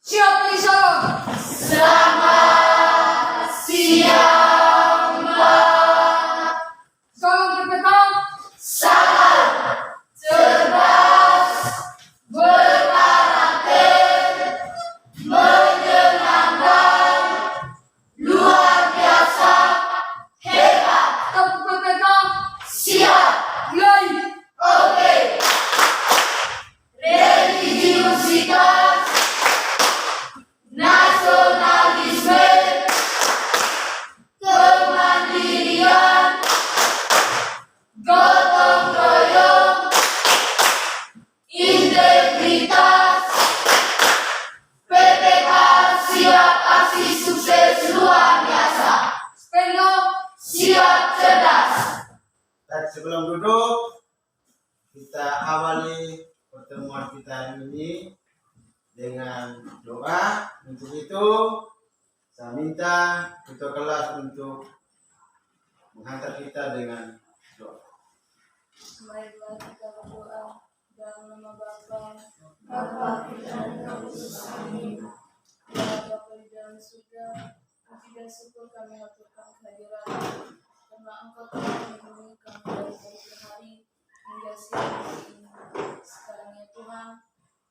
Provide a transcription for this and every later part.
Siap, Isyarat. Selamat siang, Mbak. Salam PPK. Salam cerdas, berkarakter, menyenangkan, luar biasa, hebat. Tepuk PPK. Siap. Mulai. Oke. Religiusitas, nasionalisme, kemandirian, gotong royong, integritas, PPK siap aksi sukses luar biasa. Spendo. Siap cerdas. Dan sebelum duduk, kita awali pertemuan kita hari ini dengan doa. Untuk itu, saya minta ketua kelas untuk menghantar kita dengan doa. Marilah kita berdoa dalam nama Bapa, Bapa dan Amin. Ya Bapa di dalam surga, puji dan syukur kami haturkan kehadiran karena Engkau telah melindungi kami dari hari ke hari hingga siang hari ini. Sekarang ya Tuhan,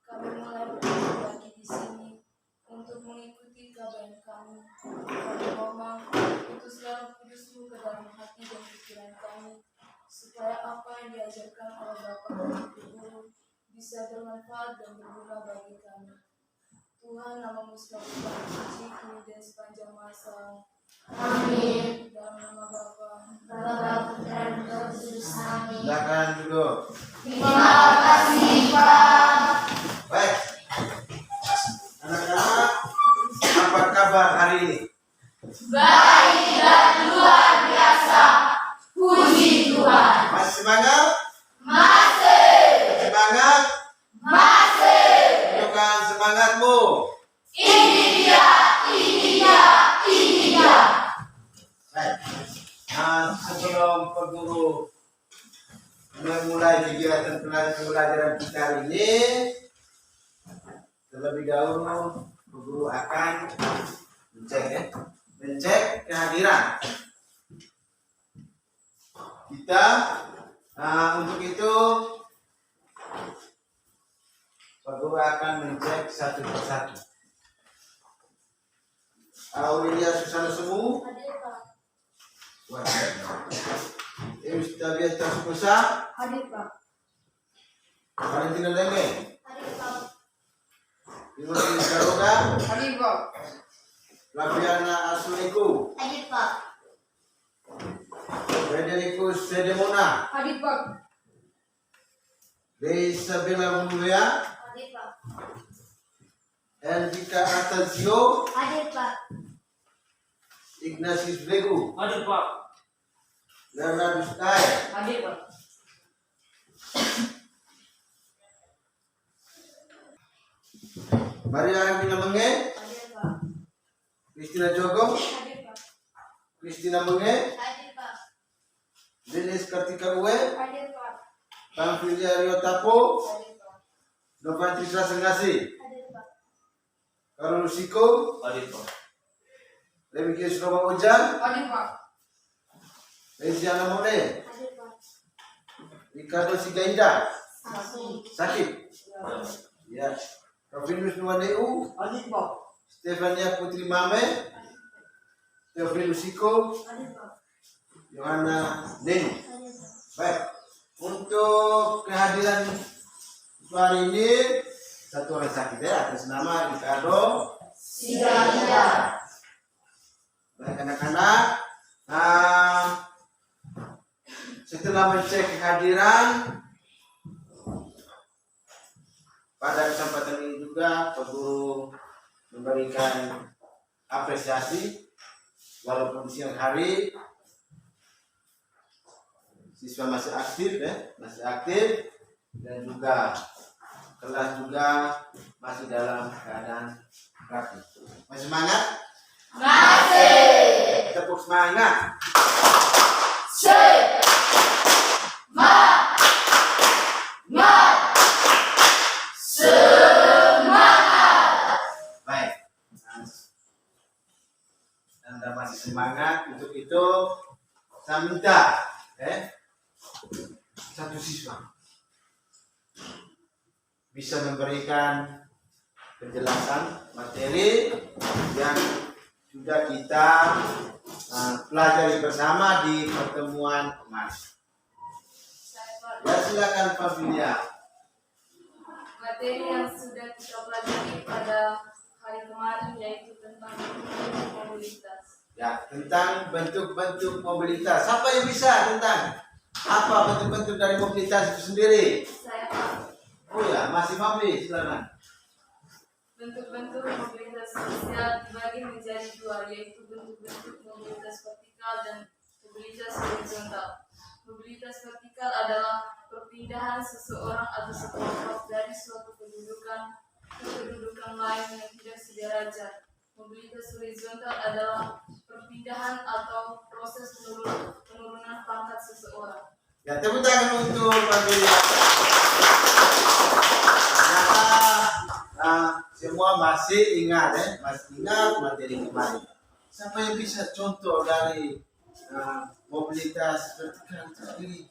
kami mulai berdiri lagi di sini untuk mengikuti KBM kami. Kami mohon putuslah kudus-Mu ke dalam hati dan pikiran kami, supaya apa yang diajarkan oleh Bapak dan Ibu Guru bisa bermanfaat dan berguna bagi kami. Tuhan, nama-Mu selalu terpuji kini dan sepanjang masa. Amin. Dalam nama Bapa, Bapa, Putra, dan Roh Kudus. Amin. Silakan duduk. Terima kasih, Pak. Baik, anak-anak, apa kabar hari ini? Baik dan luar biasa. Puji Tuhan. Masih semangat? Masih. Semangat? Masih. Tunjukkan semangatmu. Ini dia, ini dia, ini dia. Baik. Nah, sebelum Pak Guru memulai kegiatan pembelajaran kita hari ini, terlebih dahulu Pak Guru akan mencek kehadiran kita. Untuk itu Pak Guru akan mencek satu persatu. Aurelia Susana Semu, hadir Pak. Eustabias Tasukusa, Hadir Pak. Valentina Lenge, Hadir Pak. Timothy Karoga, Hadir Pak. Laviana Asuniku, Hadir, Pak. Frederikus Sedemona, Hadir Pak. Isabella Mulya, Hadir, Pak. Enrika Atancio, Hadir, Pak. Ignatius Blegu, Hadir Pak. Leonardus Tai, Hadir Pak. Maria Hermina Menge, Hadir Pak. Christina Jogong, Hadir Pak. Christina Menge, Hadir, Pak. Denis Kartika Uwe, Hadir Pak. Tamfilia Riotapo, Hadir Pak. Novantrisa Sengasi, Hadir Pak. Karol Siko, Hadir Pak. Remigius Roma Ujang, Hadir Pak. Reziana Mone, Hadir Pak. Ricardo Sigaida, Saksi. Sakit, ya, Rovinus Nuadeu, Hadir Pak. Stefania Putri Mame, Teofilus Siko, Hadir Pak. Yohana Neni. Hadir Pak. Baik, untuk kehadiran hari ini satu orang sakit ya, atas nama Ricardo. Sigaida. Baik anak-anak, setelah mencek kehadiran pada kesempatan ini juga Pak Guru memberikan apresiasi walaupun siang hari siswa masih aktif ya, masih aktif dan juga kelas juga masih dalam keadaan rapi. Masih semangat? Masih. Tepuk semangat. Semangat. semangat. Untuk itu saya minta satu siswa bisa memberikan penjelasan materi yang sudah kita pelajari bersama di pertemuan kemarin. Ya, silakan Pak Vidya. Materi yang sudah kita pelajari pada hari kemarin yaitu tentang bentuk mobilitas. Ya, tentang bentuk-bentuk mobilitas. Siapa yang bisa tentang apa bentuk-bentuk dari mobilitas itu sendiri? Saya Pak. Oh ya, masih Mafi, silakan. Bentuk-bentuk mobilitas sosial dibagi menjadi dua, yaitu bentuk-bentuk mobilitas vertikal dan mobilitas horizontal. Mobilitas vertikal adalah perpindahan seseorang atau sekelompok dari suatu kedudukan ke kedudukan lain yang tidak sederajat. Mobilitas horizontal adalah perpindahan atau proses penurunan pangkat seseorang. Ya, tepuk tangan untuk Pak Vidya. Semua masih ingat materi kemarin. Siapa yang bisa contoh dari mobilitas vertikal tadi?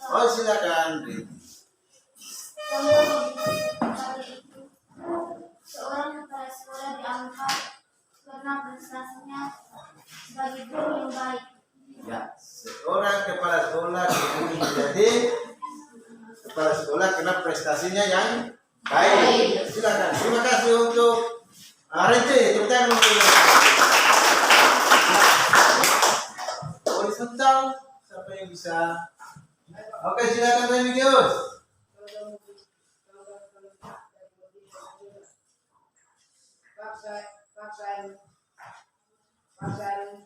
Oh, silakan. Seorang kepala sekolah diangkat karena prestasinya sebagai guru yang baik. Ya, seorang kepala sekolah dipilih menjadi kepala sekolah karena prestasinya yang baik. Silakan. Terima kasih untuk Rente. Tepuk tangan untuk horizontal. Siapa yang bisa? Oke, silakan Remigius. Paksain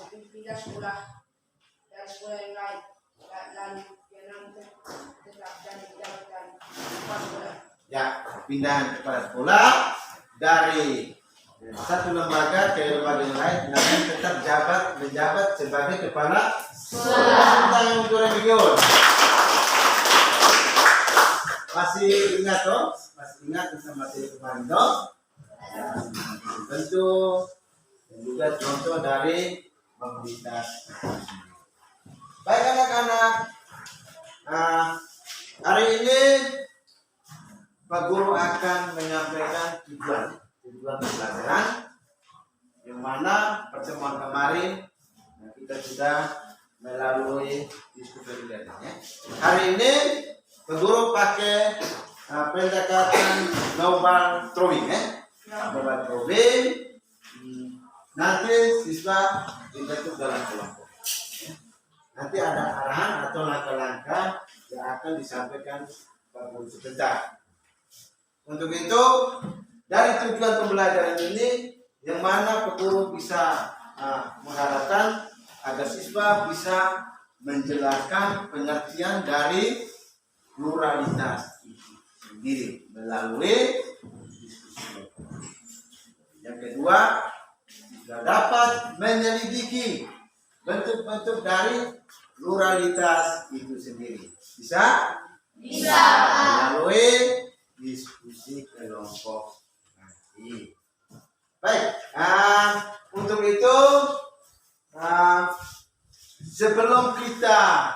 pindah sekolah dari sekolah yang lain dan yang tetap dan jabatan kepala sekolah. Ya, pindahan kepala sekolah dari satu lembaga ke lembaga yang lain, namun tetap menjabat sebagai kepala sekolah. Tentang untuk Remigius. Masih ingat toh? Masih ingat tentang materi kemarin toh? Bentuk dan juga contoh dari mobilitas. Baik anak-anak, hari ini Pak Guru akan menyampaikan tujuan pembelajaran, yang mana pertemuan kemarin kita sudah melalui diskusi kegiatannya. Hari ini Pak Guru pakai pendekatan global drawing, global drawing. Nanti siswa dibentuk dalam kelompok. Nanti ada arahan atau langkah-langkah yang akan disampaikan Pak Guru sebentar. Untuk itu, dari tujuan pembelajaran ini, yang mana Pak Guru bisa mengharapkan agar siswa bisa menjelaskan pengertian dari pluralitas itu sendiri melalui diskusi. Yang kedua, juga dapat menyelidiki bentuk-bentuk dari pluralitas itu sendiri. Bisa? Bisa. Melalui diskusi kelompok nanti. Baik, untuk itu sebelum kita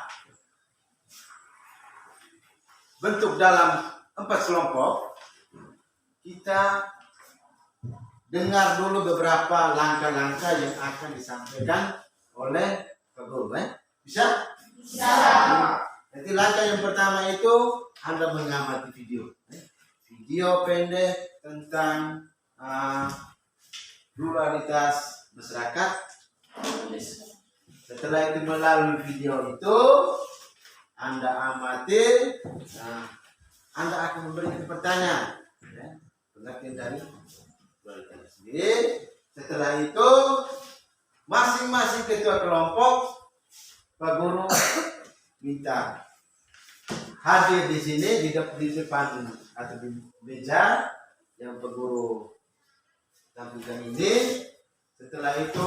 bentuk dalam 4 kelompok, kita dengar dulu beberapa langkah-langkah yang akan disampaikan oleh Pak Guru. Bisa? Bisa. Nanti langkah yang pertama itu Anda mengamati video. Video pendek tentang pluralitas masyarakat. Setelah itu melalui video itu Anda amati, Anda akan memberikan pertanyaan, pengertian dari pluralitas sendiri. Setelah itu masing-masing ketua kelompok Pak Guru minta hadir di sini di depan atau di meja yang Pak Guru tampilkan ini. Setelah itu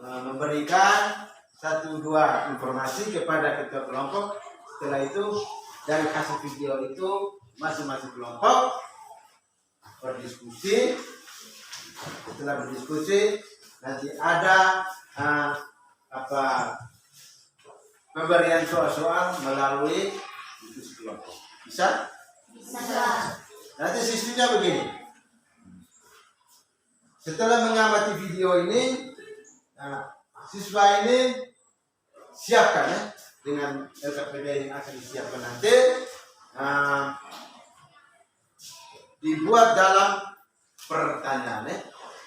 memberikan 1-2 informasi kepada ketua kelompok. Setelah itu dari hasil video itu masing-masing kelompok berdiskusi. Setelah berdiskusi nanti ada pemberian soal-soal melalui diskusi kelompok. Bisa? Bisa. Nanti sistemnya begini. Setelah mengamati video ini, siswa ini siapkan ya dengan LKPD yang akan disiapkan nanti, dibuat dalam pertanyaan ya.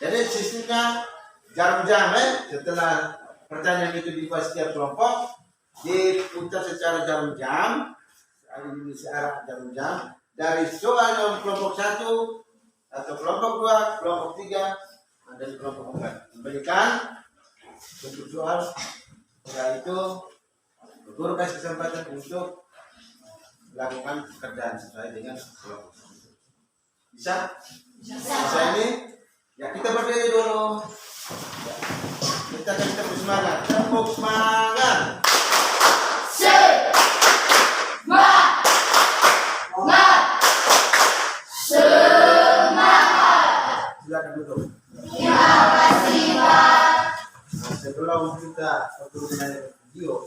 Jadi sistemnya jarum jam ya. Setelah pertanyaan itu dibuat setiap kelompok, diputar secara jarum jam, searah jarum jam dari soal dalam kelompok 1 atau kelompok 2, kelompok 3 dan kelompok 4. Memberikan bentuk soal. Setelah itu guru kasih kesempatan untuk melakukan pekerjaan sesuai dengan kelompok. Bisa? Bisa ini? Ya kita berdiri dulu. Ya. Kita kasih tepuk semangat. Tepuk semangat. Silakan duduk. Terima kasih, Pak. Nah, sebelum kita mengenai video,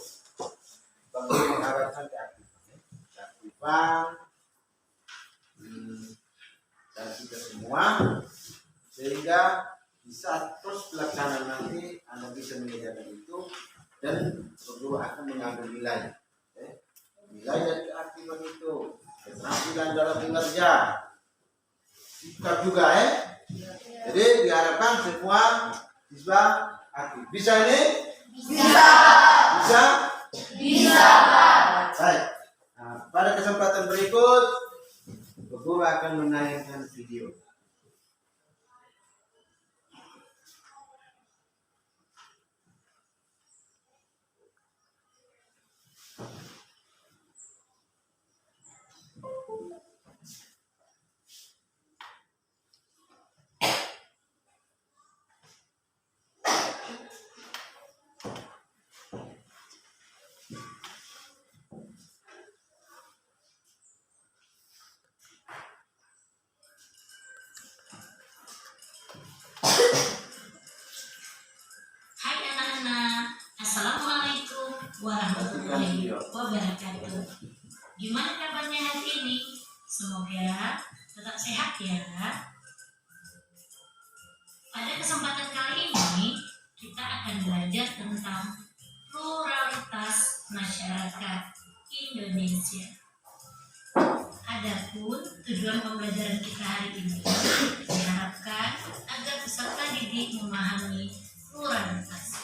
Bang Guru mengharapkan keaktifan dan kita semua, sehingga di saat terus pelaksanaan nanti Anda bisa mengerjakan itu dan guru akan mengambil nilai. Nilai dari keaktifan itu, keterampilan dalam bekerja, sikap juga Jadi diharapkan semua siswa aktif. Bisa ini? Bisa. Bisa? Bisa, Pak. Baik. Nah, pada kesempatan berikut, guru akan menayangkan video. Hai anak-anak, Assalamualaikum warahmatullahi wabarakatuh. Gimana kabarnya hari ini? Semoga tetap sehat ya. Pada kesempatan kali ini kita akan belajar tentang pluralitas masyarakat Indonesia. Adapun tujuan pembelajaran kita hari ini diharapkan agar peserta didik memahami pluralitas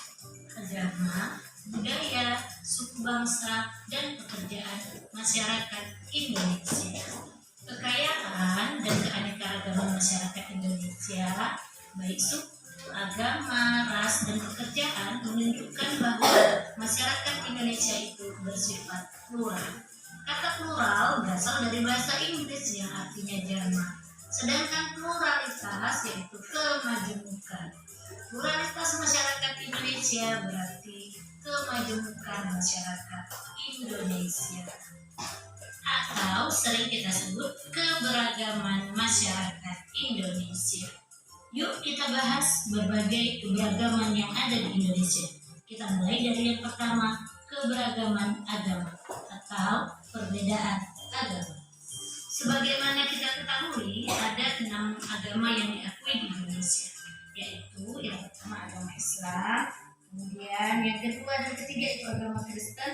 agama, budaya, suku bangsa, dan pekerjaan masyarakat Indonesia. Kekayaan dan keanekaragaman masyarakat Indonesia, baik suku, agama, ras, dan pekerjaan menunjukkan bahwa masyarakat Indonesia itu bersifat plural. Kata plural berasal dari bahasa Inggris yang artinya jamak, sedangkan pluralitas yaitu kemajemukan. Pluralitas masyarakat Indonesia berarti kemajemukan masyarakat Indonesia, atau sering kita sebut keberagaman masyarakat Indonesia. Yuk kita bahas berbagai keberagaman yang ada di Indonesia. Kita mulai dari yang pertama, keberagaman agama atau perbedaan agama. Sebagaimana kita ketahui, ada 6 agama yang diakui di Indonesia, yaitu yang pertama agama Islam, kemudian yang kedua dan ketiga itu agama Kristen,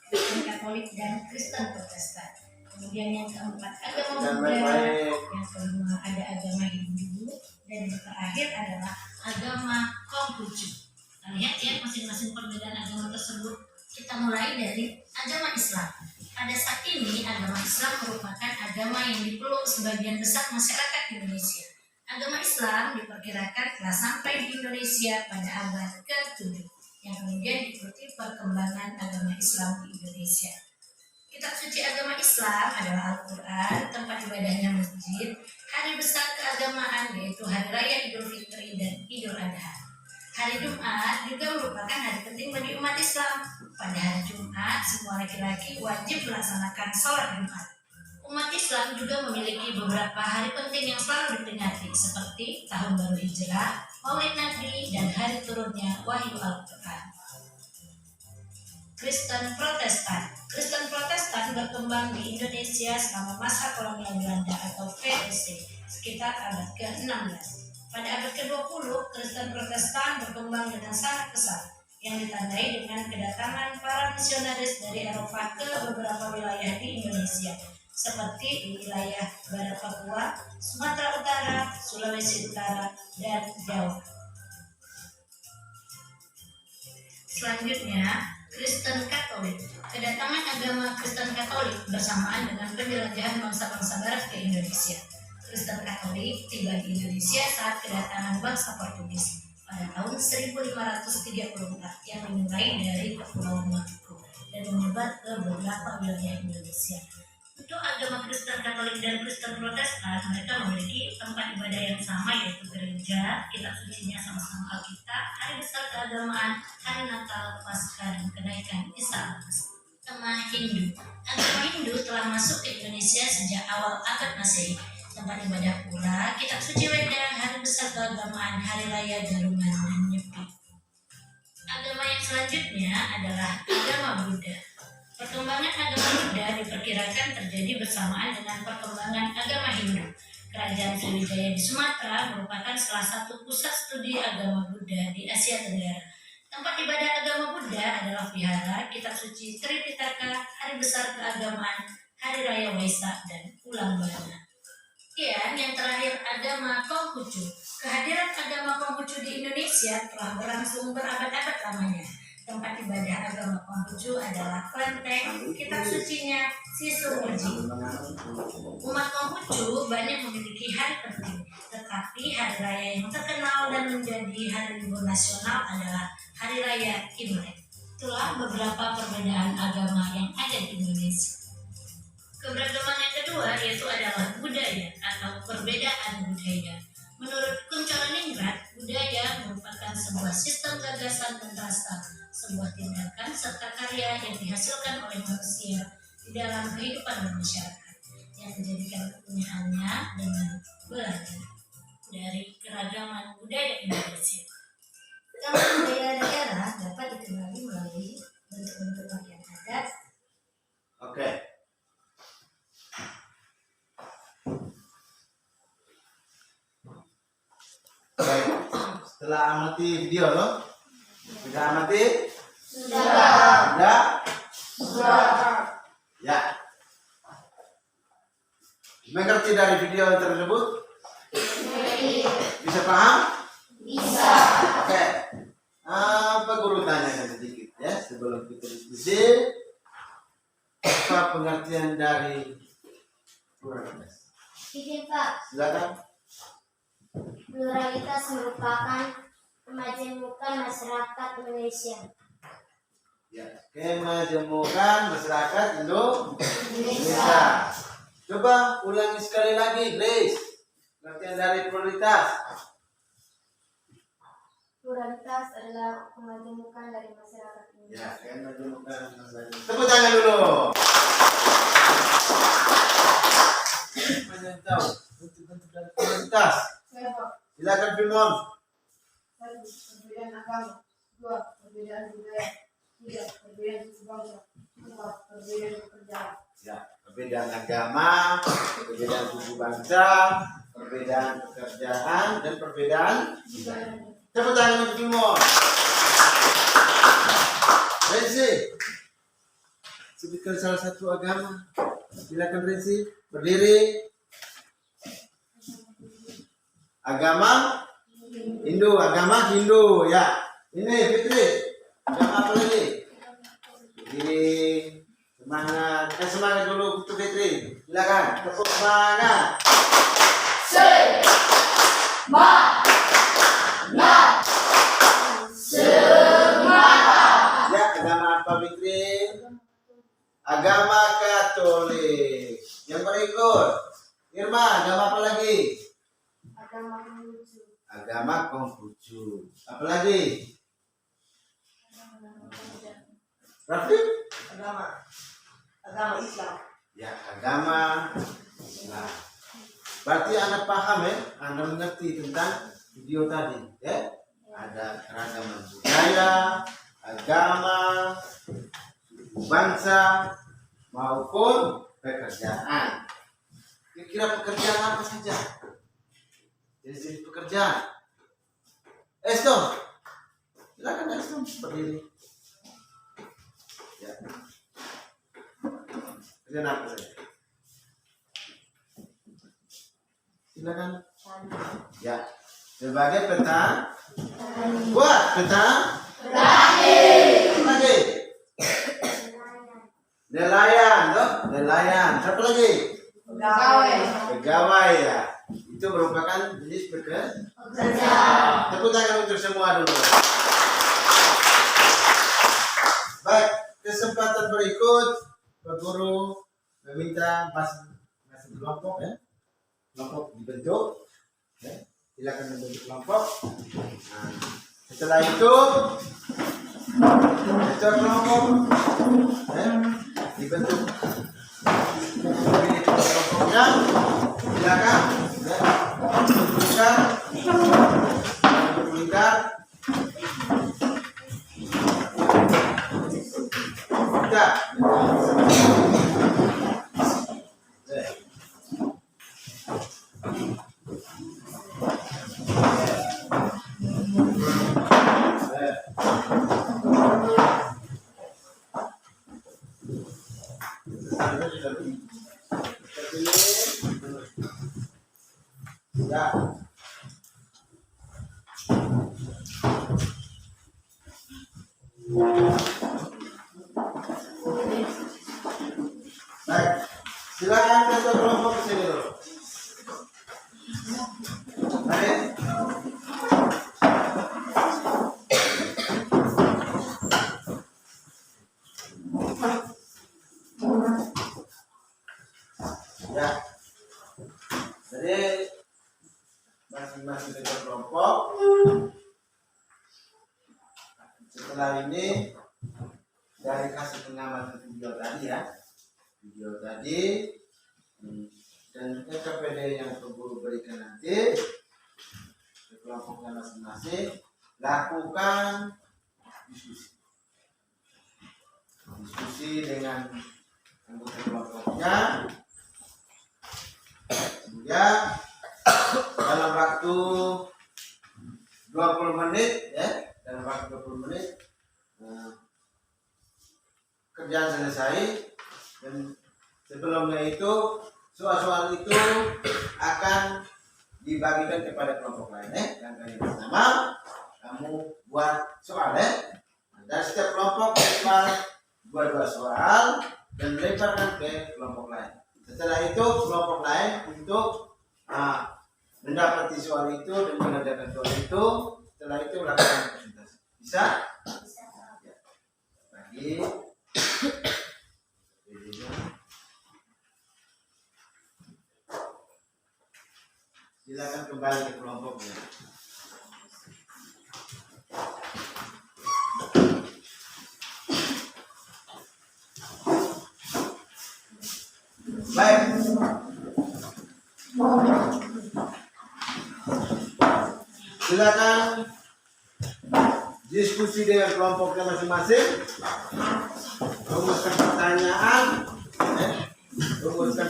Kristen Katolik, dan Kristen Protestan. Kemudian yang keempat agama Buddha, yang kelima ada agama Hindu, dan yang terakhir adalah agama Konghucu. Kita lihat ya masing-masing perbedaan agama tersebut. Kita mulai dari agama Islam. Pada saat ini agama Islam merupakan agama yang dipeluk sebagian besar masyarakat Indonesia. Agama Islam diperkirakan telah sampai di Indonesia pada abad ke-7, yang kemudian diikuti perkembangan agama Islam di Indonesia. Kitab suci agama Islam adalah Al-Quran, tempat ibadahnya masjid, hari besar keagamaan yaitu Hari Raya Idul Fitri dan Idul Adha. Hari Jumat juga merupakan hari penting bagi umat Islam. Pada hari Jumat, semua laki-laki wajib melaksanakan sholat Jumat. Umat Islam juga memiliki beberapa hari penting yang selalu diperingati seperti Tahun Baru Hijrah, Maulid Nabi, dan hari turunnya Wahyu Al-Quran. Kristen Protestan. Kristen Protestan berkembang di Indonesia selama masa kolonial Belanda atau VOC sekitar abad ke-16. Pada abad ke-20, Kristen Protestan berkembang dengan sangat pesat yang ditandai dengan kedatangan para misionaris dari Eropa ke beberapa wilayah di Indonesia seperti di wilayah Barat Papua, Sumatera Utara, Sulawesi Utara, dan Jawa. Selanjutnya, Kristen Katolik. Kedatangan agama Kristen Katolik bersamaan dengan penjelajahan bangsa-bangsa Barat ke Indonesia. Kristen Katolik tiba di Indonesia saat kedatangan bangsa Portugis pada tahun 1534 yang dimulai dari Kepulauan Maluku dan menyebar ke beberapa wilayah Indonesia. Untuk agama Kristen Katolik dan Kristen Protestan, mereka memiliki tempat ibadah yang sama, yaitu gereja, kitab sucinya sama-sama Alkitab, hari besar keagamaan, hari Natal, Paskah, dan kenaikan Isa Almasih. Agama Hindu. Agama Hindu telah masuk ke Indonesia sejak awal abad Masehi. Tempat ibadah pura, kitab suci Weda, hari besar keagamaan, hari raya Garungan, dan Nyepi. Agama yang selanjutnya adalah agama Buddha. Perkembangan agama Buddha diperkirakan terjadi bersamaan dengan perkembangan agama Hindu. Kerajaan Sriwijaya di Sumatera merupakan salah satu pusat studi agama Buddha di Asia Tenggara. Tempat ibadah agama Buddha adalah vihara, kitab suci Tripitaka, hari besar keagamaan, hari raya Waisak, dan Ulang Bana. Kemudian yang terakhir agama Konghucu. Kehadiran agama Konghucu di Indonesia telah berlangsung berabad-abad lamanya. Tempat ibadah agama Konghucu adalah kelenteng, kitab sucinya Sisumuji. Umat Konghucu banyak memiliki hari penting, tetapi hari raya yang terkenal dan menjadi hari libur nasional adalah hari raya Imlek. Itulah beberapa perbedaan agama yang ada di Indonesia. Keberagaman yang kedua yaitu adalah budaya atau perbedaan budaya. Menurut Kunchoro-Ningrat, budaya merupakan sebuah sistem gagasan dan rasa, sebuah tindakan serta karya yang dihasilkan oleh manusia di dalam kehidupan bermasyarakat yang menjadikan kepunyaannya dengan belajar dari keragaman budaya Indonesia. Keragaman budaya daerah dapat dikenali melalui bentuk-bentuk pakaian adat. Oke. Baik, setelah amati video loh, sudah amati? Sudah. Ya. Mengerti dari video tersebut? Bisa paham? Bisa. Oke. Apa guru tanyakan sedikit ya sebelum kita diskusi? Apa pengertian dari pluralitas? Izin Pak, Silakan. pluralitas merupakan kemajemukan masyarakat Indonesia. Ya, kemajemukan masyarakat Indonesia. Coba ulangi sekali lagi, Grace. Pengertian dari pluralitas. Pluralitas adalah kemajemukan dari masyarakat Ya, Indonesia. kemajemukan masyarakat. Tepuk tangan dulu. Mana yang tahu bentuk-bentuk dari pluralitas? Saya Pak, Silakan Firman. satu, perbedaan agama. Dua, perbedaan budaya. Tiga, perbedaan suku bangsa. Empat, perbedaan pekerjaan. Ya, perbedaan agama, perbedaan suku bangsa, perbedaan pekerjaan, dan perbedaan. Tepuk tangan untuk Firman. Renzi, sebutkan salah satu agama. Silakan Renzi, berdiri. Agama Hindu, ya. Ini Fitri, agama apa lagi? Ini semangat, semangat dulu untuk Fitri. Silakan, tepuk semangat. Ya, agama apa Fitri? Agama Katolik. Yang berikut, Irma, agama apa lagi? Agama Konghucu. Agama Konghucu. Apa lagi? Rafi? agama Islam. Ya, agama Islam. Berarti Anda paham ya, Anda mengerti tentang video tadi ya. Ada keragaman budaya, agama, bangsa maupun pekerjaan. Kira-kira pekerjaan apa saja? Jenis pekerjaan. Estom, silakan Estom berdiri. Ya. Pekerjaan apa saja? Silakan. Ya. Sebagai peta, buat peta. Lagi. Nelayan, toh? Nelayan. Siapa lagi? Pegawai ya. Itu merupakan jenis pekerjaan. Tepuk tangan untuk semua dulu. Baik, kesempatan berikut Pak Guru meminta masih kelompok ya. Kelompok dibentuk. Ya. Silakan membentuk kelompok. Nah, setelah itu kelompok dibentuk. Kelompoknya silakan berlingkar. Kita ya. Baik, silakan ketua kelompok ke sini dulu. Baik. Ya. Jadi masing-masing ketua kelompok setelah ini dari kasih pengamatan video tadi ya, video tadi dan KPD yang guru berikan nanti ke kelompoknya masing-masing, lakukan diskusi dengan anggota kelompoknya. Ya, dalam waktu 20 menit ya, dalam waktu 20 menit kerjaan selesai, dan sebelumnya itu soal-soal itu akan dibagikan kepada kelompok lain ya. Yang pertama kamu buat soal ya, dan setiap kelompok buat 2 soal dan lemparkan ke kelompok lain. Setelah itu kelompok lain untuk mendapati soal itu dan mengerjakan soal itu. Setelah itu lakukan presentasi. Bisa? Ya. Lagi. Silakan kembali ke kelompoknya. Baik. Silakan diskusi dengan kelompoknya masing-masing. Rumuskan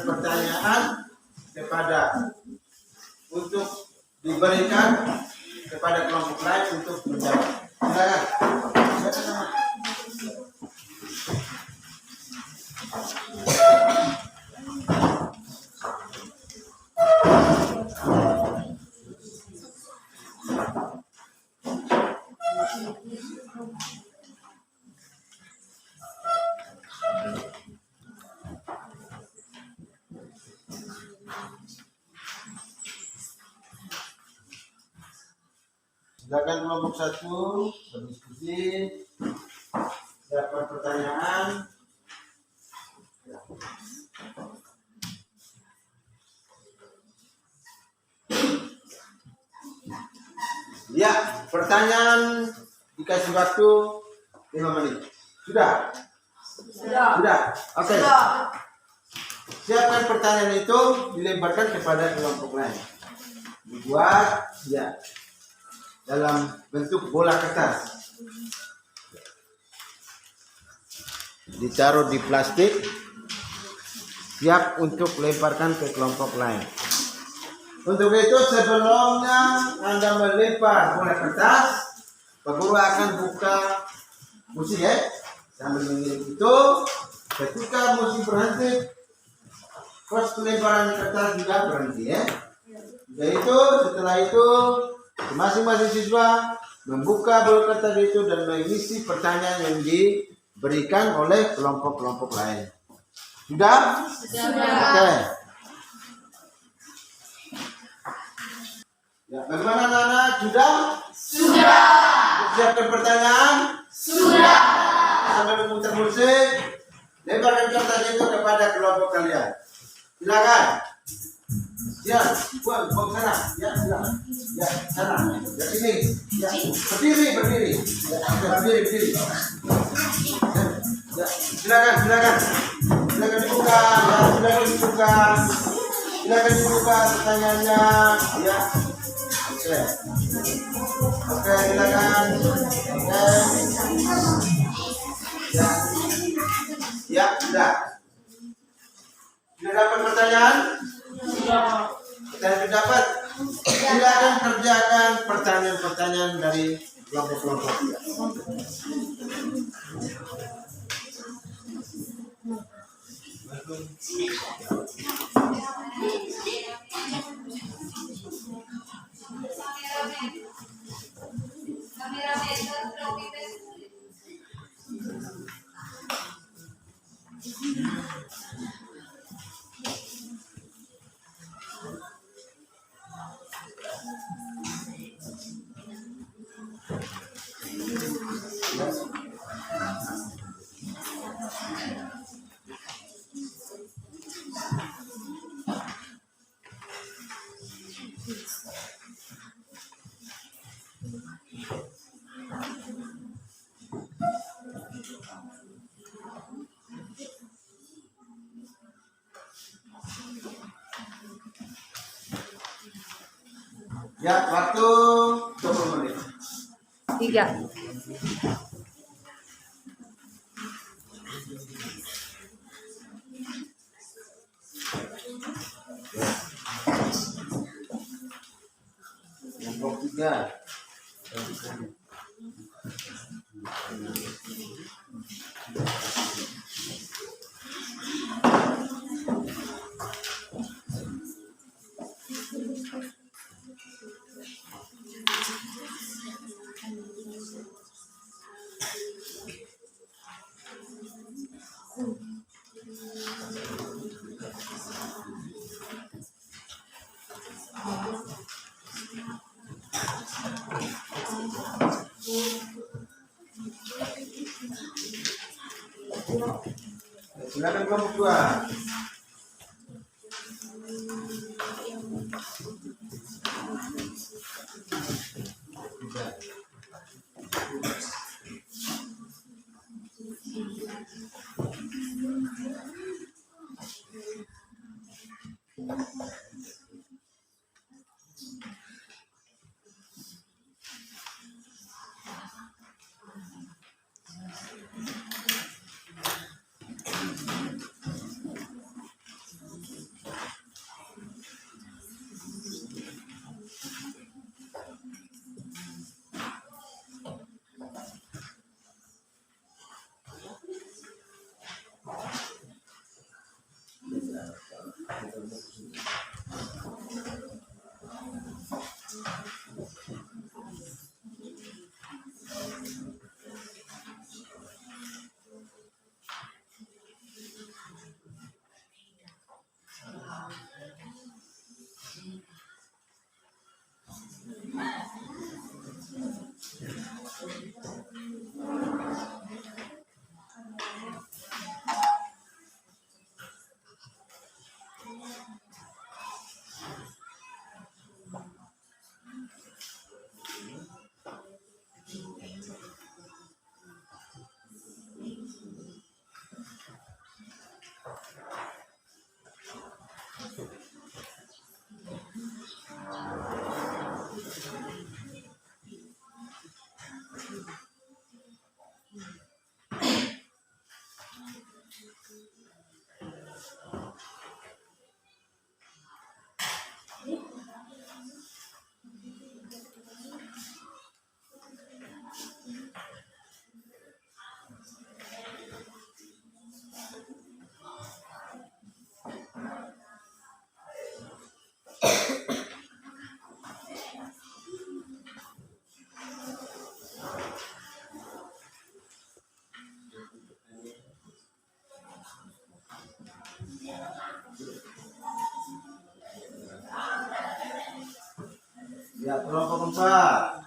pertanyaan kepada untuk diberikan kepada kelompok lain untuk menjawab. Silakan. Silakan kelompok 1 berdiskusi, dapat pertanyaan. Ya, pertanyaan dikasih waktu 5 menit. Sudah? Sudah. Oke. Siapkan pertanyaan itu dilemparkan kepada kelompok lain. Dibuat ya dalam bentuk bola kertas. Ditaruh di plastik, siap untuk lemparkan ke kelompok lain. Untuk itu sebelumnya Anda melempar bola kertas, Pak Guru akan buka musik ya. Sambil mengirim itu, ketika musik berhenti, proses pelemparan kertas juga berhenti ya. Yaitu setelah itu masing-masing siswa membuka bola kertas itu dan mengisi pertanyaan yang diberikan oleh kelompok-kelompok lain. Sudah? Sudah. Oke. Ya, bagaimana anak-anak? Sudah? Sudah. Siapkan pertanyaan? Sudah. Sambil memutar musik, lemparkan kertas itu kepada kelompok kalian. Silakan. Ya, buang sana. Ya, silakan. Ya, sana. Ya, sini. Ya, berdiri. Ya, berdiri. Ya, silakan. Silakan dibuka. Ya, silakan dibuka pertanyaannya. Ya. Oke, silakan. Oke. Ya, sudah. Sudah dapat pertanyaan? Pertanyaan sudah dapat? Silakan kerjakan pertanyaan-pertanyaan dari kelompok-kelompok. Ya, waktu 20 menit. 3. Kelompok 3. Silakan kelompok 2. nomor 4.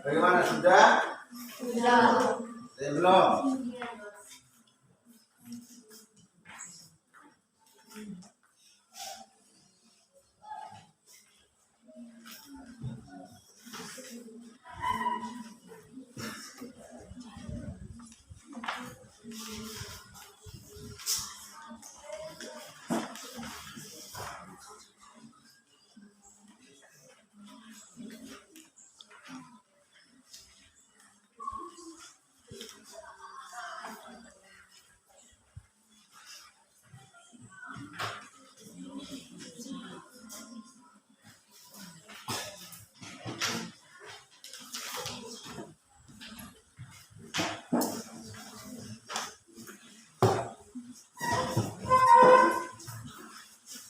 Bagaimana sudah? Sudah. Saya belum.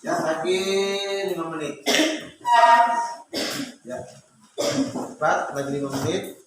Ya, lagi 5 menit. Ya. Cepat, lagi 5 menit.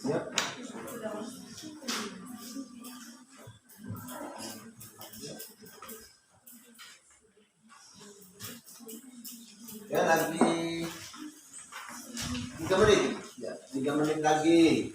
Siap. Ya lagi 3 menit. Ya, 3 menit lagi.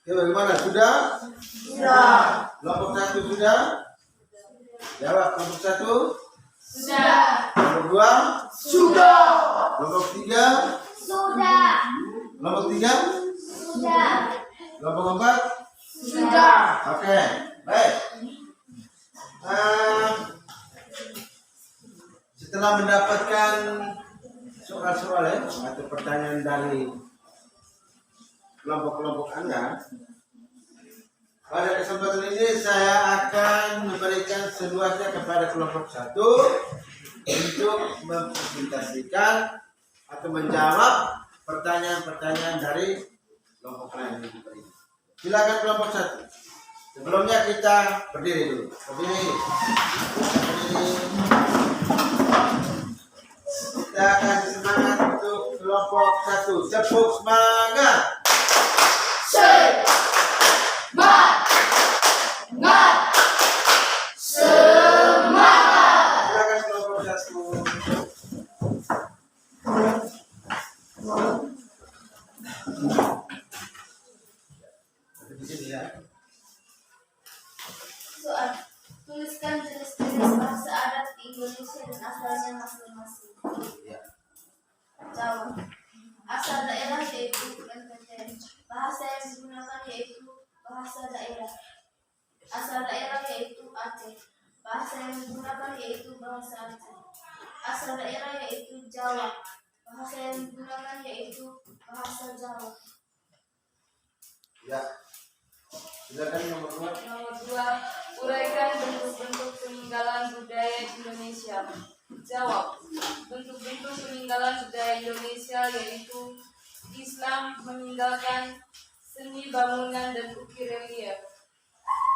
Oke, bagaimana? Sudah? Sudah. Kelompok 1 sudah? Jawab kelompok 1. Sudah. Kelompok 2. Sudah. Kelompok 3. Sudah. Kelompok 3. Sudah. Kelompok 4. Sudah. Oke, baik. Setelah mendapatkan soal-soal atau pertanyaan dari kelompok-kelompok Anda, pada kesempatan ini saya akan memberikan seluasnya kepada kelompok 1 untuk mempresentasikan atau menjawab pertanyaan-pertanyaan dari kelompok lain. Silakan kelompok 1. Sebelumnya kita berdiri dulu. Berdiri. Kita kasih semangat untuk kelompok 1. Tepuk semangat. Silakan kelompok 1. Di sini ya. Soal. Tuliskan jenis-jenis bahasa adat Indonesia dan asalnya masing-masing. Ya. Jawab. Asal daerah yaitu NTT. Bahasa yang digunakan yaitu bahasa daerah. Asal daerah yaitu Aceh. Bahasa yang digunakan yaitu bahasa Aceh. Asal daerah yaitu Jawa. Bahasa yang digunakan yaitu bahasa Jawa. Ya. Silakan nomor 2. Nomor 2. Uraikan bentuk-bentuk peninggalan budaya Indonesia. Jawab. Bentuk-bentuk peninggalan budaya Indonesia yaitu Islam meninggalkan seni bangunan dan ukir relief.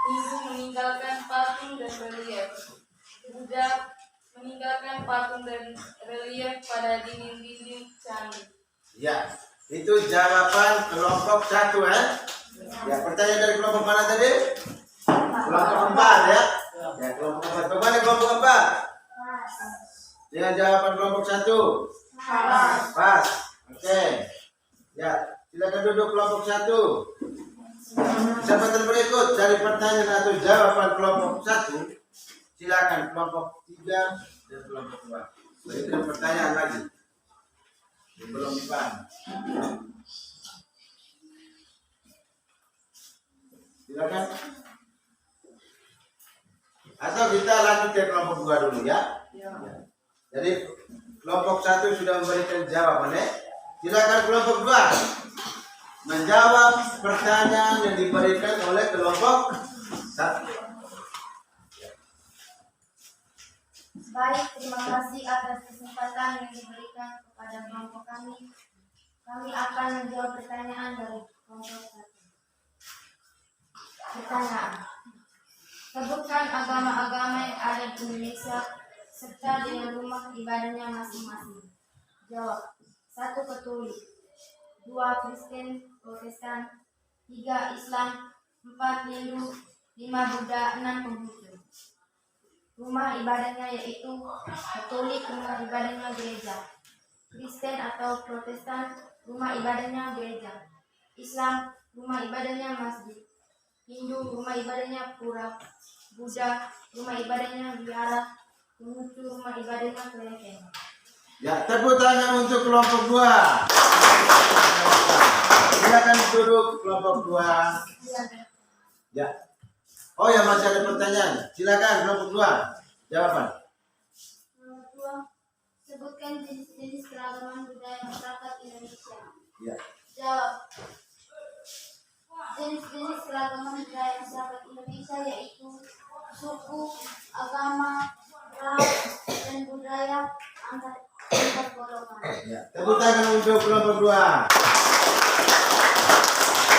Hindu meninggalkan patung dan relief. Buddha meninggalkan patung dan relief pada dinding-dinding candi. Ya, itu jawaban kelompok 1 ya. Ya, pertanyaan dari kelompok mana tadi? Kelompok 4 ya. Ya, kelompok 4. Bagaimana kelompok 4? Dengan jawaban kelompok 1. Pas. Oke. Ya, silakan duduk kelompok 1. Kesempatan berikut dari pertanyaan atau jawaban kelompok 1. Silakan kelompok 3 dan kelompok 2. Berikan pertanyaan lagi. Belum dipaham. Silakan. Atau kita lanjut ke kelompok 2 dulu ya. Jadi kelompok 1 sudah memberikan jawabannya. Silakan kelompok 2 menjawab pertanyaan yang diberikan oleh kelompok 1. Baik, terima kasih atas kesempatan yang diberikan kepada kelompok kami. Kami akan menjawab pertanyaan dari kelompok 1. Pertanyaan. Sebutkan agama-agama yang ada di Indonesia serta dengan rumah ibadahnya masing-masing. Jawab. 1. Katolik, 2. Kristen Protestan, 3. Islam, 4. Hindu, 5. Buddha, 6. Konghucu. Rumah ibadahnya yaitu Katolik, rumah ibadahnya gereja. Kristen atau Protestan, rumah ibadahnya gereja. Islam, rumah ibadahnya masjid. Hindu, rumah ibadahnya pura. Buddha, rumah ibadahnya wihara. Konghucu, rumah ibadahnya kelenteng. Ya, tepuk tangan untuk kelompok 2. Silakan duduk kelompok 2. Ya. Oh ya, masih ada pertanyaan. Silakan kelompok 2. Jawaban. Nomor 2. Sebutkan jenis-jenis keragaman budaya masyarakat Indonesia. Ya. Jawab. Jenis-jenis keragaman budaya masyarakat Indonesia yaitu suku, agama, ras, dan budaya antar golongan. Ya. Tepuk tangan untuk kelompok 2.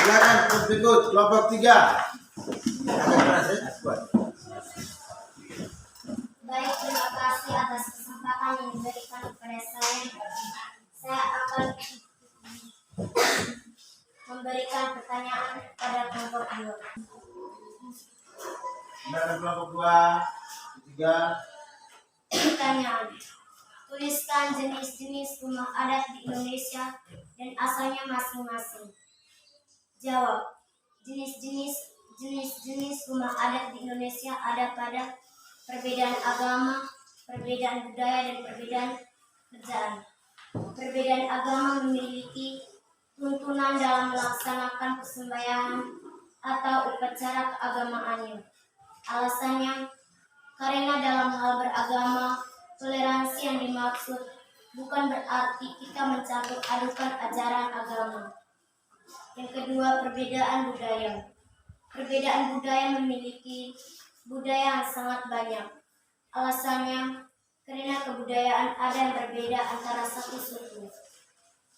Silakan berikut kelompok 3. Agak keras ya, kuat. Baik, terima kasih atas kesempatan yang diberikan kepada saya. Saya akan memberikan pertanyaan pada kelompok 2. Silakan kelompok 2, 3. Pertanyaan. Tuliskan jenis-jenis rumah adat di Indonesia dan asalnya masing-masing. Jawab. Jenis-jenis rumah adat di Indonesia ada pada perbedaan agama, perbedaan budaya, dan perbedaan kerjaan. Perbedaan agama memiliki tuntunan dalam melaksanakan persembahyaan atau upacara keagamaannya. Alasannya, karena dalam hal beragama, toleransi yang dimaksud bukan berarti kita mencampur adukan ajaran agama. Yang kedua, perbedaan budaya. Perbedaan budaya memiliki budaya yang sangat banyak. Alasannya, karena kebudayaan ada yang berbeda antara satu suku.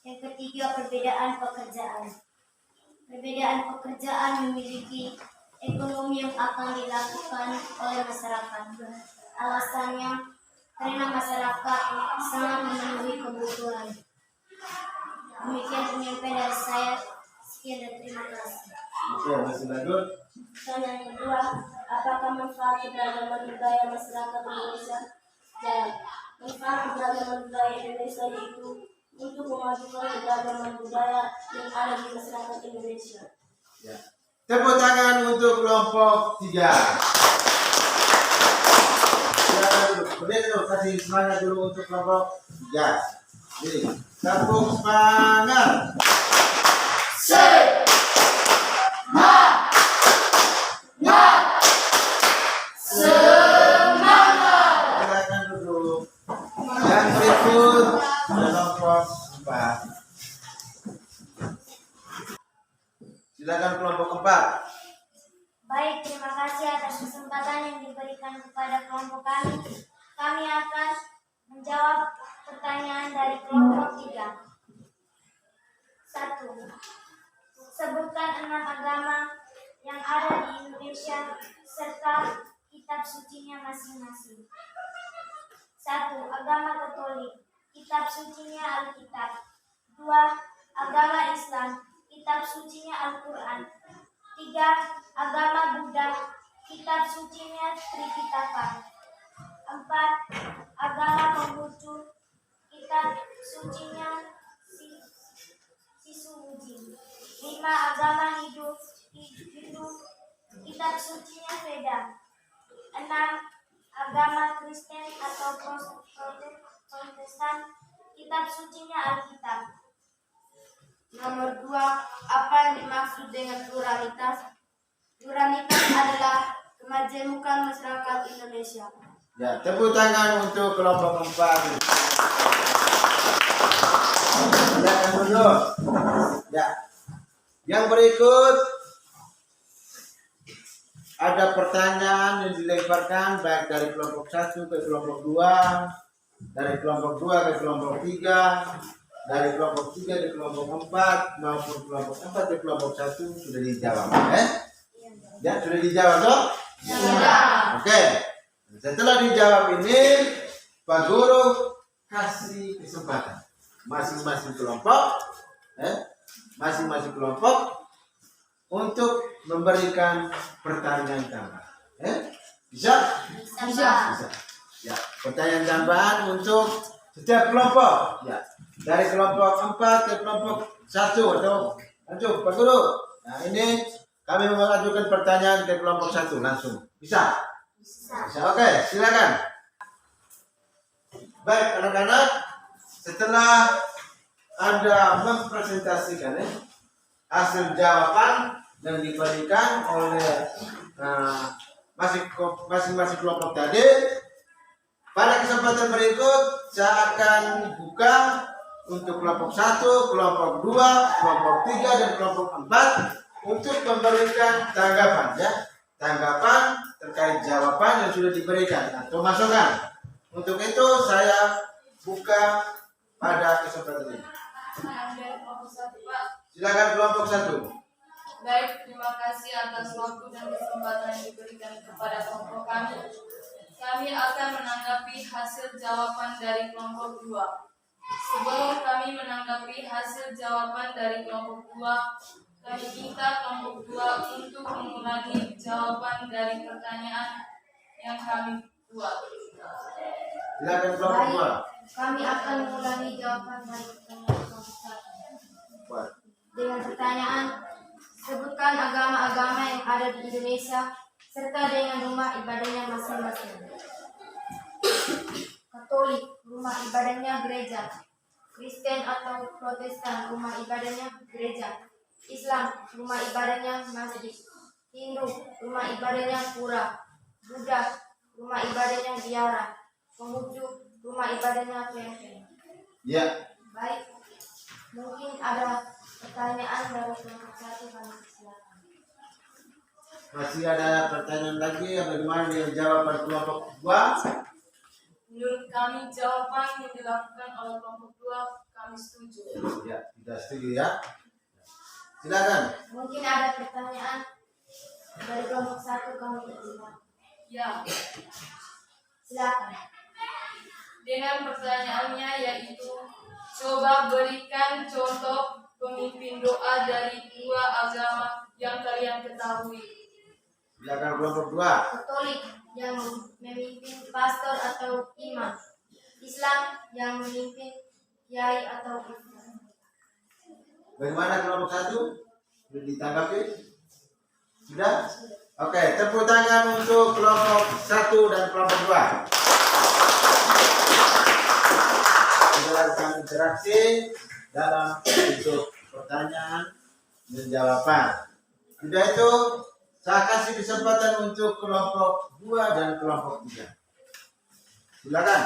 Yang ketiga, perbedaan pekerjaan. Perbedaan pekerjaan memiliki ekonomi yang akan dilakukan oleh masyarakat. Alasannya, karena masyarakat sangat memenuhi kebutuhan. Demikian penyampaian dari saya. Sekian dan terima kasih. Oke, masih lanjut. Pertanyaan kedua, apakah manfaat keberagaman budaya masyarakat Indonesia? Jawab. Manfaat keberagaman budaya Indonesia yaitu untuk memajukan keberagaman budaya yang ada di masyarakat Indonesia. Ya. Tepuk tangan untuk kelompok 3. Silakan dulu. Berdiri dulu, kasih semangat dulu untuk kelompok 3. Jadi, tepuk semangat. Silakan duduk. Yang berikut kelompok 4. Silakan kelompok 4. Baik, terima kasih atas kesempatan yang diberikan kepada kelompok kami. Kami akan menjawab pertanyaan dari kelompok 3. 1. Sebutkan 6 agama yang ada di Indonesia serta kitab sucinya masing-masing. 1. Agama Katolik, kitab sucinya Alkitab. 2. Agama Islam, kitab sucinya Al-Quran. 3. Agama Buddha, kitab sucinya Tripitaka. 4. Agama Konghucu, kitab sucinya Sisuwuji. 5. Agama Hindu, kitab sucinya Veda. 6. Agama Kristen atau Protestan, kitab sucinya Alkitab. Nomor 2, apa yang dimaksud dengan pluralitas? Pluralitas adalah kemajemukan masyarakat Indonesia. Ya, tepuk tangan untuk kelompok 4. Silakan dulu. Ya. Yang berikut ada pertanyaan yang dilemparkan baik dari kelompok 1 ke kelompok 2, dari kelompok 2 ke kelompok 3, dari kelompok 3 ke kelompok 4, maupun kelompok 4 ke kelompok 1 sudah dijawab. Ya, sudah dijawab toh? Ya. Oke. Setelah dijawab ini, Pak Guru kasih kesempatan masing-masing kelompok, untuk memberikan pertanyaan tambahan. Bisa? Bisa. Ya, pertanyaan tambahan untuk setiap kelompok. Ya, dari kelompok 4 ke kelompok 1 atau lanjut, Pak Guru. Nah, ini kami mengajukan pertanyaan ke kelompok 1 langsung. Bisa? Bisa. Oke, silakan. Baik, anak-anak, setelah Anda mempresentasikan hasil jawaban yang diberikan oleh masing-masing kelompok tadi, Pada kesempatan berikut saya akan buka untuk kelompok 1, kelompok 2, kelompok 3, dan kelompok 4 untuk memberikan tanggapan ya. Tanggapan terkait jawaban yang sudah diberikan atau masukan. Untuk itu saya buka pada kesempatan ini. Ambil kelompok 1, Pak. Silakan kelompok 1. Baik, terima kasih atas waktu dan kesempatan yang diberikan kepada kelompok kami. Kami akan menanggapi hasil jawaban dari kelompok 2. Sebelum kami menanggapi hasil jawaban dari kelompok 2, kami minta kelompok 2 untuk mengulangi jawaban dari pertanyaan yang kami buat. Silakan kelompok 2. Baik, kami akan mengulangi jawaban dari pertanyaan kelompok 1. Dengan pertanyaan, sebutkan agama-agama yang ada di Indonesia serta dengan rumah ibadahnya masing-masing. Katolik, rumah ibadahnya gereja. Kristen atau Protestan, rumah ibadahnya gereja. Islam, rumah ibadahnya masjid. Hindu, rumah ibadahnya pura. Buddha, rumah ibadahnya biara. Konghucu, rumah ibadahnya kelenteng. Ya, Baik, mungkin ada pertanyaan dari kelompok 1, kami silakan. masih ada pertanyaan lagi yang bagaimana dengan jawaban kelompok 2? Menurut kami, jawaban yang dilakukan oleh kelompok 2 kami setuju. Ya, tidak setuju ya. Silakan. Mungkin ada pertanyaan dari kelompok 1, kami silakan. Ya, Silakan. dengan pertanyaannya yaitu, coba berikan contoh pemimpin doa dari 2 agama yang kalian ketahui. Silakan kelompok 2. Katolik yang memimpin pastor atau imam. Islam yang memimpin kiai atau ustaz. Bagaimana kelompok 1? Sudah ditanggapi? Sudah? Oke, tepuk tangan untuk kelompok 1 dan kelompok 2. Menjalankan interaksi dalam bentuk pertanyaan dan jawaban. Sudah itu, saya kasih kesempatan untuk kelompok 2 dan kelompok 3. Silakan.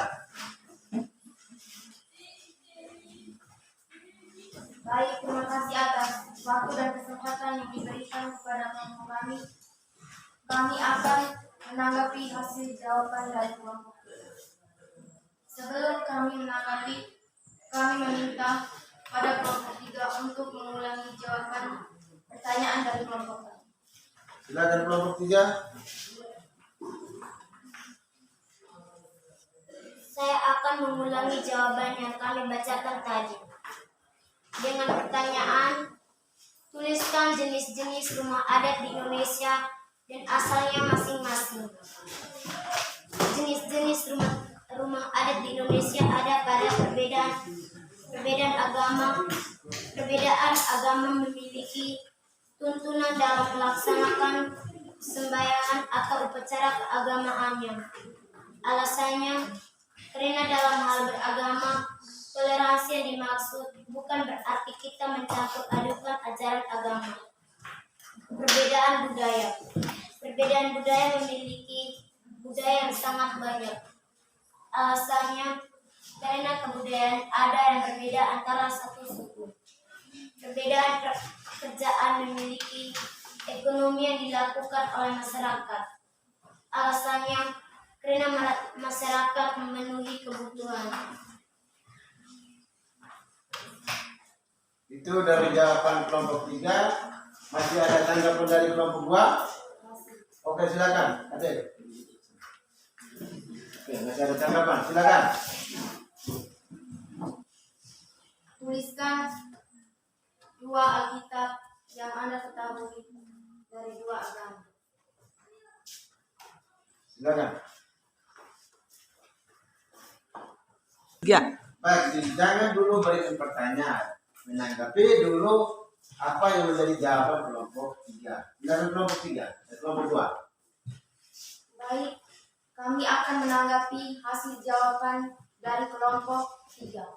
Baik, terima kasih atas waktu dan kesempatan yang diberikan kepada kelompok kami. Kami akan menanggapi hasil jawaban dari kelompok. Sebelum kami menanggapi, kami meminta pada kelompok 3 untuk mengulangi jawaban pertanyaan dari kelompok kami. Silakan kelompok 3. Saya akan mengulangi jawaban yang kami bacakan tadi. Dengan pertanyaan, tuliskan jenis-jenis rumah adat di Indonesia dan asalnya masing-masing. Jenis-jenis rumah adat di Indonesia ada pada perbedaan agama memiliki tuntunan dalam melaksanakan sembayangan atau upacara keagamaannya. Alasannya, karena dalam hal beragama, toleransi yang dimaksud bukan berarti kita mencampur adukan ajaran agama. Perbedaan budaya memiliki budaya yang sangat banyak. Alasannya, karena kebudayaan ada yang berbeda antara satu suku. Perbedaan pekerjaan memiliki ekonomi yang dilakukan oleh masyarakat. Alasannya, karena masyarakat memenuhi kebutuhan. Itu dari jawaban kelompok 3. Masih ada tanggapan dari kelompok 2? Oke, silakan. Adek. Oke, masih ada tanggapan. Silakan. Tuliskan 2 Alkitab yang Anda ketahui dari 2 agama. Silakan. Ya, Baik, jangan dulu berikan pertanyaan. Menanggapi dulu apa yang menjadi jawaban kelompok 3. Silakan kelompok 3 dan kelompok 2. Baik, kami akan menanggapi hasil jawaban dari kelompok 3.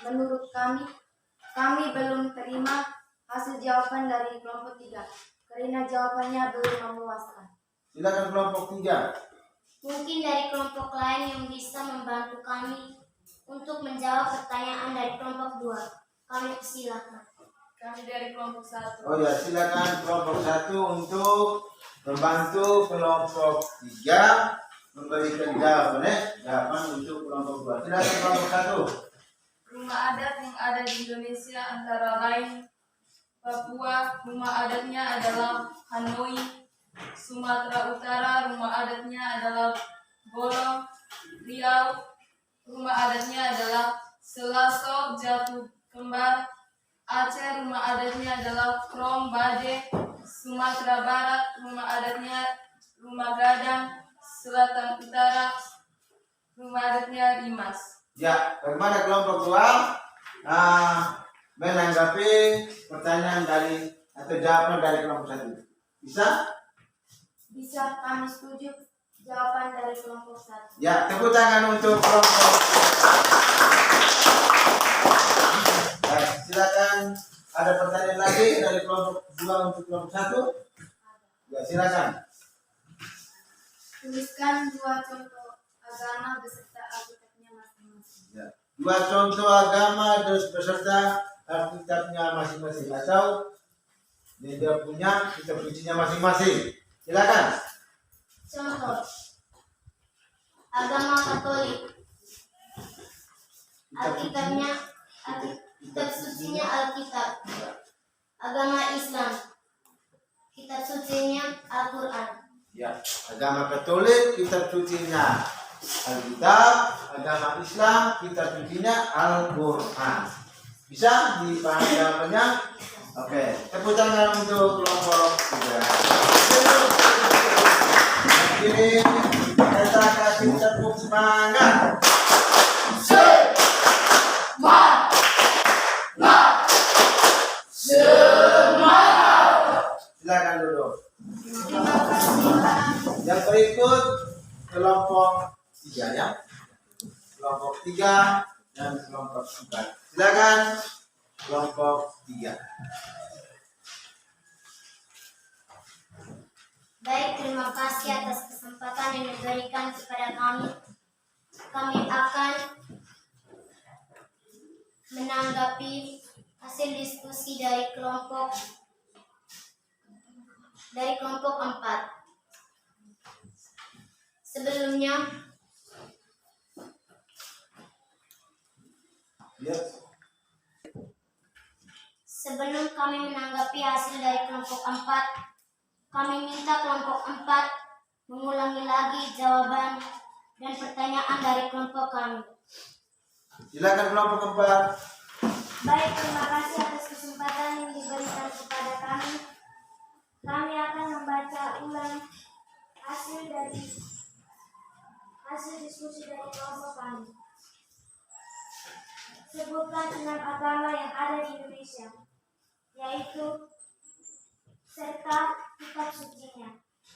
Menurut kami belum terima hasil jawaban dari kelompok 3 karena jawabannya belum memuaskan. Silakan kelompok 3. Mungkin dari kelompok lain yang bisa membantu kami untuk menjawab pertanyaan dari kelompok 2. Kami persilakan. Kami dari kelompok 1. Oh ya, silakan kelompok 1 untuk membantu kelompok 3 memberikan jawaban untuk kelompok 2. Silakan kelompok 1. Rumah adat yang ada di Indonesia antara lain Papua, rumah adatnya adalah Hanoi. Sumatera Utara, rumah adatnya adalah Bolong. Riau, rumah adatnya adalah Selaso, Jatu Kembar. Aceh, rumah adatnya adalah Krom Bade. Sumatera Barat, rumah adatnya Rumah Gadang. Selatan Utara, rumah adatnya Limas. Ya, bagaimana kelompok 2 menanggapi pertanyaan dari atau jawaban dari kelompok 1? Bisa? Bisa, kami setuju jawaban dari kelompok 1. Ya, tepuk tangan untuk kelompok. Baik, silakan. Ada pertanyaan lagi dari kelompok 2 untuk kelompok 1? Ya, silakan. Tuliskan 2 contoh agama beserta alkitabnya masing-masing. Ya. 2 contoh agama terus beserta alkitabnya masing-masing atau dia punya kitab sucinya masing-masing. Silakan. Contoh, agama Katolik, kitab sucinya Alkitab. Agama Islam, kitab sucinya Al-Quran. Ya, agama Katolik kitab sucinya Alkitab, agama Islam kitab sucinya Al-Quran. Bisa dipahami jawabannya? Oke, tepuk tangan untuk kelompok 3. Kini kita kasih tepuk semangat. Silakan duduk. Yang berikut kelompok 3 ya. Kelompok 3 dan kelompok 4. Silakan kelompok 3. Baik, terima kasih atas kesempatan yang diberikan kepada kami. Kami akan menanggapi hasil diskusi dari kelompok 4. Sebelum kami menanggapi hasil dari kelompok 4, kami minta kelompok 4 mengulangi lagi jawaban dan pertanyaan dari kelompok kami. Silakan kelompok 4. Baik, terima kasih atas kesempatan yang diberikan kepada kami. Kami akan membaca ulang hasil diskusi dari kelompok kami. Sebutkan 6 agama yang ada di Indonesia, yaitu serta kitab sucinya,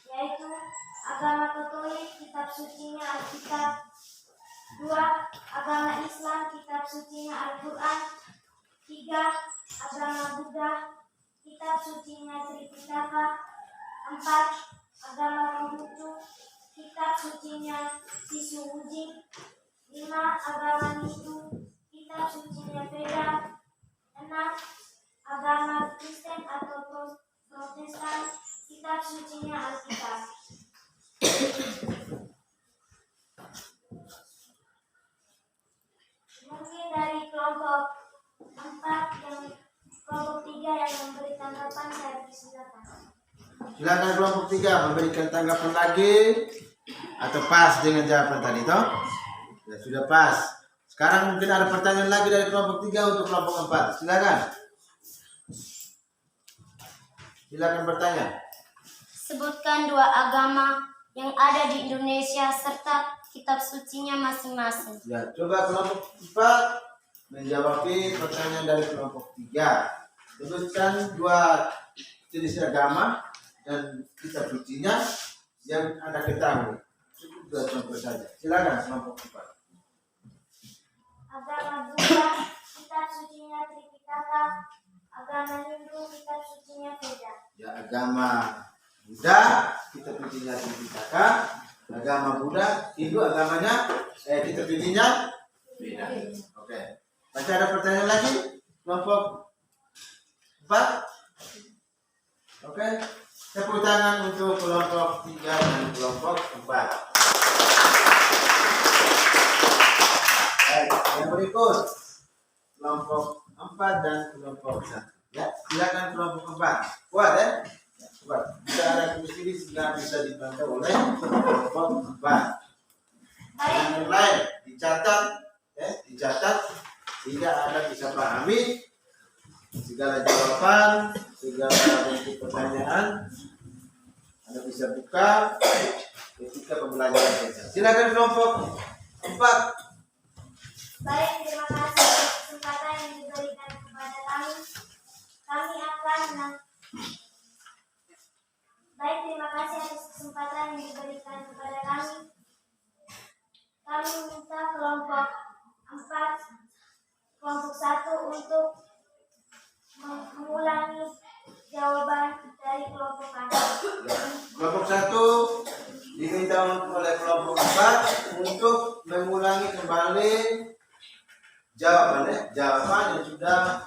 yaitu agama Katolik kitab sucinya Alkitab. 2. Agama Islam kitab sucinya Al-Quran. 3. Agama Buddha kitab sucinya Tripitaka. 4. Agama Konghucu kitab sucinya Sisuwuji. 5. Agama Hindu kitab sucinya Veda. 6. Agama Kristen atau Protestan kitab sucinya Alkitab. Mungkin dari kelompok 3 yang memberi tanggapan, saya persilakan. Silakan kelompok 3 memberikan tanggapan lagi atau pas dengan jawaban tadi toh? Ya sudah pas. Sekarang mungkin ada pertanyaan lagi dari kelompok 3 untuk kelompok 4. Silakan. Silakan bertanya. Sebutkan 2 agama yang ada di Indonesia serta kitab sucinya masing-masing. Ya, coba kelompok 4 menjawab pertanyaan dari kelompok 3. Sebutkan 2 jenis agama dan kitab sucinya yang Anda ketahui. Cukup 2 contoh saja. Silakan kelompok 4. Agama Buddha kitab sucinya Tripitaka. Agama Hindu kitab sucinya Veda. Ya, agama Buddha kitab sucinya Tripitaka. agama Buddha, Hindu agamanya, kita pilihnya beda. Oke. Masih ada pertanyaan lagi? Kelompok 4? Oke. Tepuk tangan untuk kelompok 3 dan kelompok 4. Baik, yang berikut kelompok 4 dan kelompok 1. Ya, silakan kelompok 4. Kuat ya? Kuat. Bisa ada sini sudah bisa dibantu oleh kelompok 4. Yang lain dicatat, ya, dicatat sehingga Anda bisa pahami segala jawaban, segala bentuk pertanyaan. Anda bisa buka ketika pembelajaran selesai. Silakan kelompok 4. Baik, terima kasih atas kesempatan yang diberikan kepada kami. Kami akan Baik, terima kasih atas kesempatan yang diberikan kepada kami. Kami minta kelompok 4, kelompok 1 untuk mengulangi jawaban dari kelompok kami. Kelompok 1 diminta oleh kelompok 4 untuk mengulangi kembali jawaban yang sudah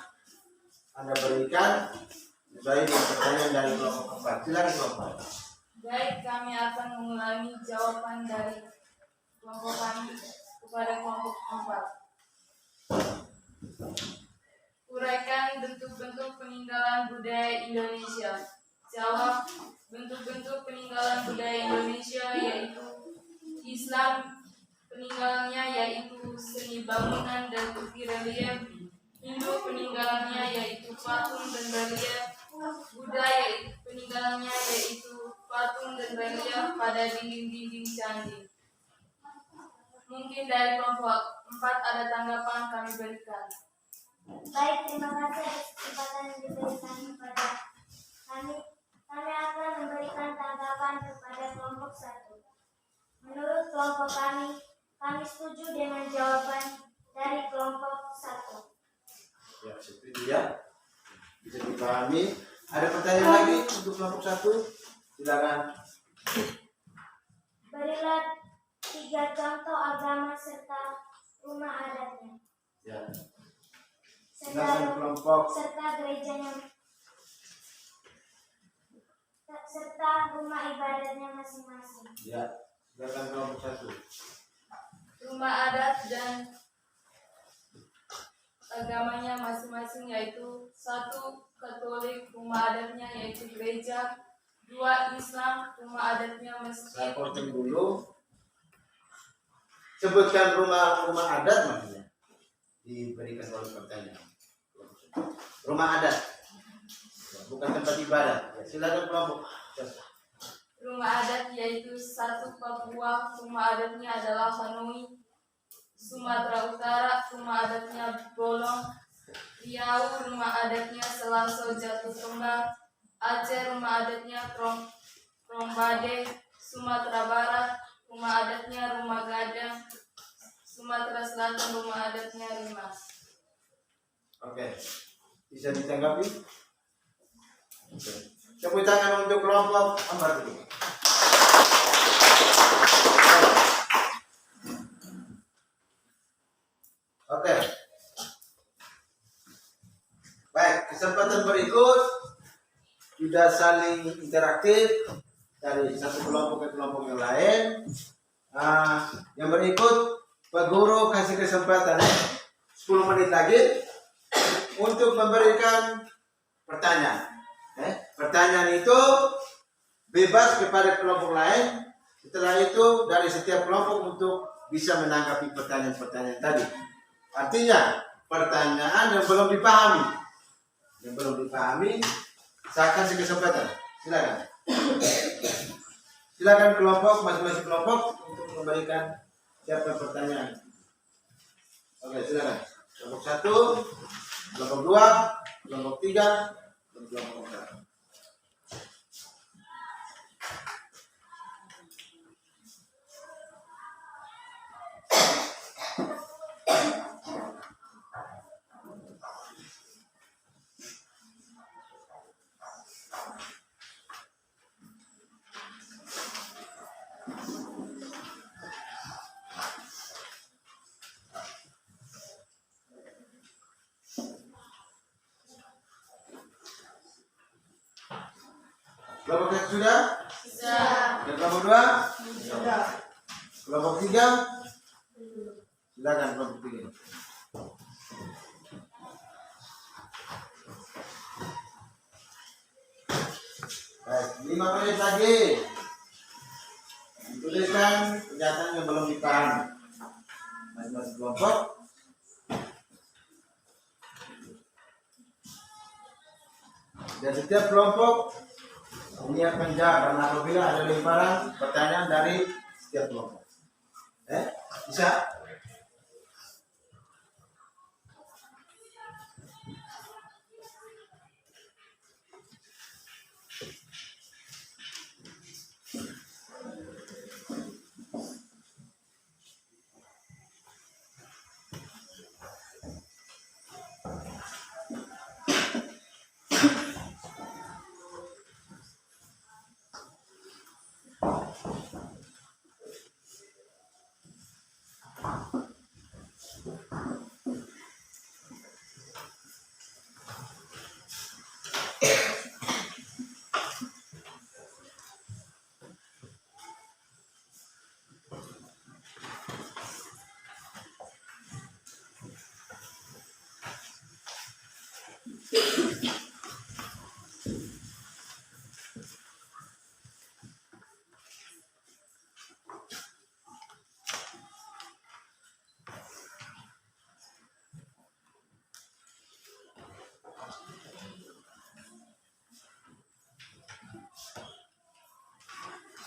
Anda berikan sesuai dengan pertanyaan dari kelompok 4. Silakan kelompok 4. Baik, kami akan mengulangi jawaban dari kelompok kami kepada kelompok 4. Uraikan bentuk-bentuk peninggalan budaya Indonesia. Jawab, bentuk-bentuk peninggalan budaya Indonesia yaitu Islam, peninggalannya yaitu seni bangunan dan bukti relief. Hindu, peninggalannya yaitu patung dan relief. Buddha, peninggalannya yaitu patung dan relief pada dinding-dinding candi. Mungkin dari kelompok 4 ada tanggapan kami berikan. Baik, terima kasih atas kesempatan yang diberikan kepada kami. Kami akan memberikan tanggapan kepada kelompok 1. Menurut kelompok kami setuju dengan jawaban dari kelompok 1. Ya, seperti ya. Bisa dipahami. Ada pertanyaan lagi untuk kelompok 1? Silakan. Berilah 3 contoh agama serta rumah adatnya. Ya. Silakan kelompok Serta gerejanya serta rumah ibadatnya masing-masing. ya. Silakan kelompok 1. Rumah adat dan agamanya masing-masing yaitu 1. Katolik, rumah adatnya yaitu gereja. 2. Islam, rumah adatnya Saya masjid. potong dulu. Sebutkan rumah adat maksudnya. Diberikan oleh pertanyaan. Rumah adat. Bukan tempat ibadat. Ya, silakan kelompok. Rumah adat yaitu 1. Papua, rumah adatnya adalah Hanoi. Sumatera Utara, rumah adatnya Bolong. Riau, rumah adatnya Selaso Jatuh Kembang. Aceh, rumah adatnya Krombade. Sumatera Barat, rumah adatnya Rumah Gadang. Sumatera Selatan, rumah adatnya Rimas. Oke. Bisa ditanggapi? Oke. Tepuk tangan untuk kelompok 4 dulu. Oke. Baik, kesempatan berikut sudah saling interaktif dari satu kelompok ke kelompok yang lain. Yang berikut Pak Guru kasih kesempatan 10 menit lagi untuk memberikan pertanyaan. Pertanyaan itu bebas kepada kelompok lain. Setelah itu dari setiap kelompok untuk bisa menanggapi pertanyaan-pertanyaan tadi. Artinya pertanyaan yang belum dipahami, saya kasih kesempatan. Silakan. Silakan kelompok, masing-masing kelompok untuk memberikan siapa pertanyaan. Oke, silakan. Kelompok 1, kelompok 2, kelompok 3, dan kelompok 4. Kelompok 1 sudah? Sudah. Dan kelompok 2? Sudah. Kelompok 3? Silakan kelompok 3. Baik, 5 menit lagi. Tuliskan pernyataan yang belum dipahami. Masing-masing kelompok. Dan setiap kelompok menyiapkan jawaban apabila ada lemparan pertanyaan dari setiap kelompok. Bisa?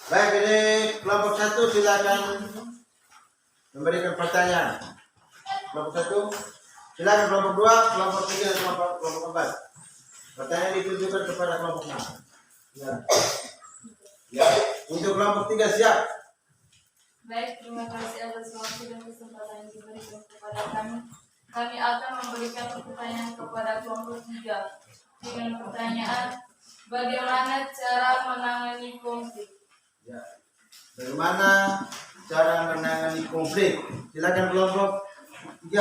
Baik, ini kelompok 1 silakan memberikan pertanyaan. Kelompok 1, silakan kelompok 2, kelompok 3, dan kelompok 4. Pertanyaan ditujukan kepada kelompok 6. Ya. Untuk kelompok 3 siap. Baik, terima kasih atas waktu dan kesempatan yang diberikan kepada kami. Kami akan memberikan pertanyaan kepada kelompok 3 dengan pertanyaan, bagaimana cara menangani konflik? Ya. Bagaimana cara menangani konflik? Silakan kelompok 3.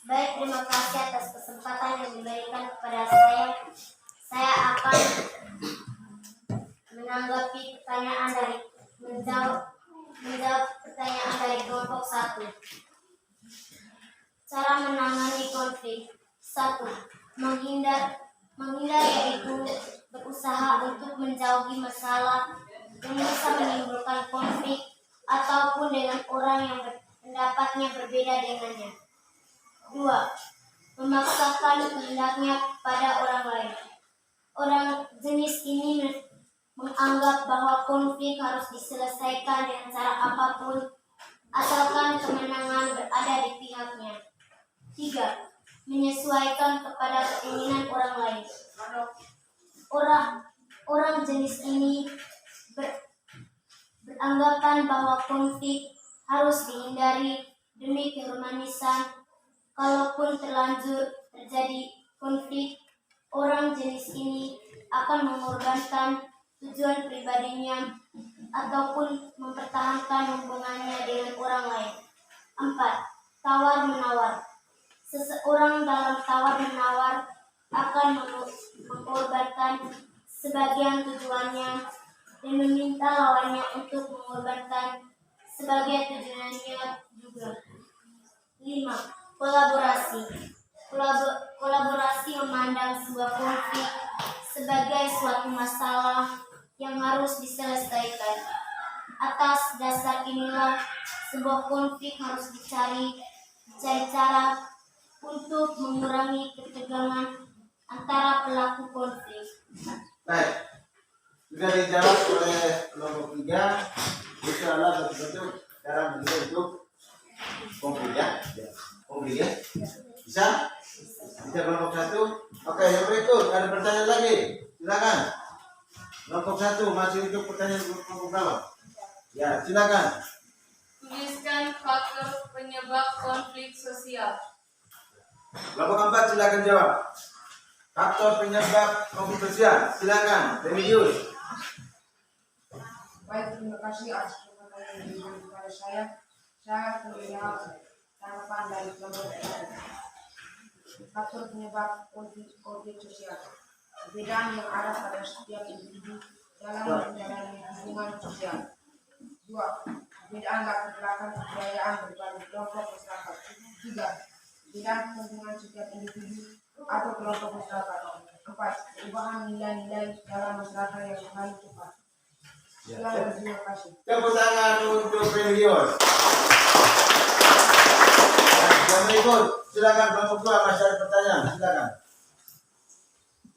Baik, terima kasih atas kesempatan yang diberikan kepada saya. Saya akan menanggapi pertanyaan dari menjawab pertanyaan dari kelompok 1. Cara menangani konflik. 1. Menghindar yaitu berusaha untuk menjauhi masalah yang bisa menimbulkan konflik ataupun dengan orang yang pendapatnya berbeda dengannya. 2. Memaksakan kehendaknya pada orang lain. Orang jenis ini menganggap bahwa konflik harus diselesaikan dengan cara apapun asalkan kemenangan berada di pihaknya. 3. Menyesuaikan kepada keinginan orang lain. Orang jenis ini beranggapan bahwa konflik harus dihindari demi keharmonisan. Kalaupun terlanjur terjadi konflik, orang jenis ini akan mengorbankan tujuan pribadinya ataupun mempertahankan hubungannya dengan orang lain. 4. Tawar-menawar. Seseorang dalam tawar-menawar akan mengorbankan sebagian tujuannya dan meminta lawannya untuk mengorbankan sebagian tujuannya juga. 5. Kolaborasi. Kolaborasi memandang sebuah konflik sebagai suatu masalah yang harus diselesaikan. Atas dasar inilah sebuah konflik harus dicari cara untuk mengurangi ketegangan antara pelaku konflik. Baik, sudah dijawab oleh kelompok 3. Itu adalah betul-betul cara bentuk konflik ya. Konflik ya. Bisa? Bisa kelompok 1. Oke, yang berikut ada pertanyaan lagi. Silakan. Kelompok 1 masih untuk pertanyaan kelompok berapa? Ya, silakan. Tuliskan faktor penyebab konflik sosial. Kelompok 4 silakan jawab. Faktor penyebab konflik sosial. Silakan. Remigius. Baik, terima kasih atas kesempatan yang diberikan kepada saya. Saya akan menjawab tanggapan dari kelompok 3. faktor penyebab konflik sosial, perbedaan yang ada pada setiap individu dalam menjalani hubungan sosial. 2. Perbedaan latar belakang kebudayaan berbagai kelompok masyarakat. 3. Perbedaan hubungan setiap individu atau kelompok masyarakat. 4. Perubahan nilai-nilai dalam masyarakat yang mengalami cepat. Terima kasih. Tepuk tangan untuk Religius. Yang berikut, silakan kelompok 2 masih ada pertanyaan, silakan.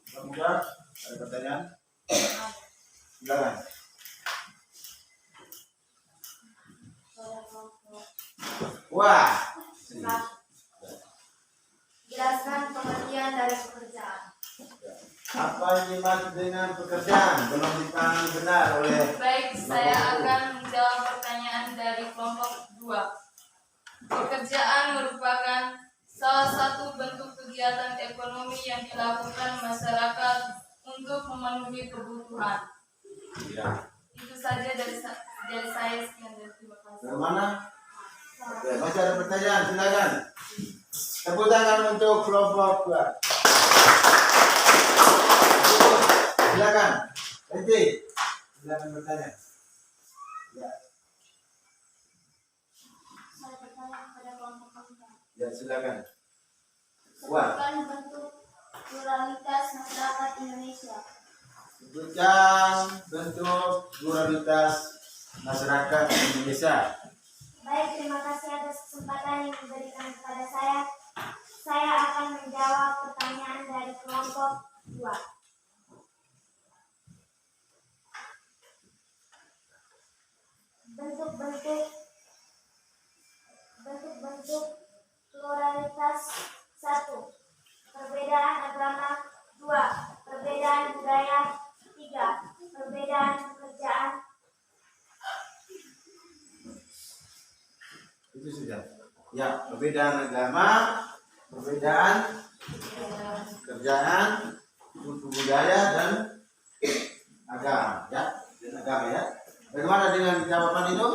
Kelompok 2 ada pertanyaan? Silakan. Wah. Jelaskan pengertian dari pekerjaan. Apa yang dimaksud dengan pekerjaan? Belum dipahami benar oleh Baik, saya akan menjawab pertanyaan dari kelompok 2. Pekerjaan merupakan salah satu bentuk kegiatan ekonomi yang dilakukan masyarakat untuk memenuhi kebutuhan. Ya. Itu saja dari saya, sekian dan terima kasih. Dari mana? Oke, masih ada pertanyaan, silakan. Tepuk tangan untuk kelompok 2. Silakan. Nanti silakan bertanya. Ya, Saya bertanya kepada kelompok keempat. ya silakan. Wah. Sebutkan bentuk pluralitas masyarakat Indonesia. Sebutkan bentuk pluralitas masyarakat Indonesia. Baik, terima kasih atas kesempatan yang diberikan kepada saya. Saya akan menjawab pertanyaan dari kelompok 2. Bentuk-bentuk pluralitas. 1. Perbedaan agama. 2. Perbedaan budaya. 3. Perbedaan pekerjaan. Itu sudah. Ya, perbedaan agama, perbedaan kerjaan, suku budaya dan agama, ya, dan agama ya. Bagaimana dengan jawaban itu?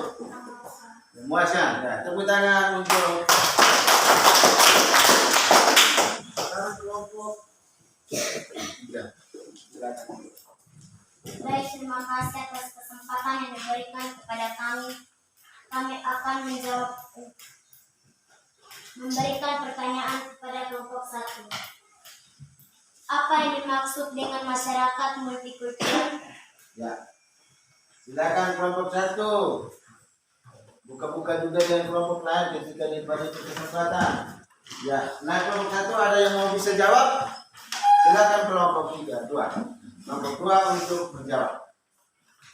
Memuaskan. Ya, tepuk tangan untuk kelompok 3. Silakan. Baik, terima kasih atas kesempatan yang diberikan kepada kami. Kami akan memberikan pertanyaan kepada kelompok 1. Apa yang dimaksud dengan masyarakat multikultural? Ya. Silakan kelompok 1. Buka-buka juga dengan kelompok lain ketika diberi kesempatan. Ya, nah kelompok 1 ada yang mau bisa jawab? Silakan kelompok 3, 2. Kelompok 2 untuk menjawab.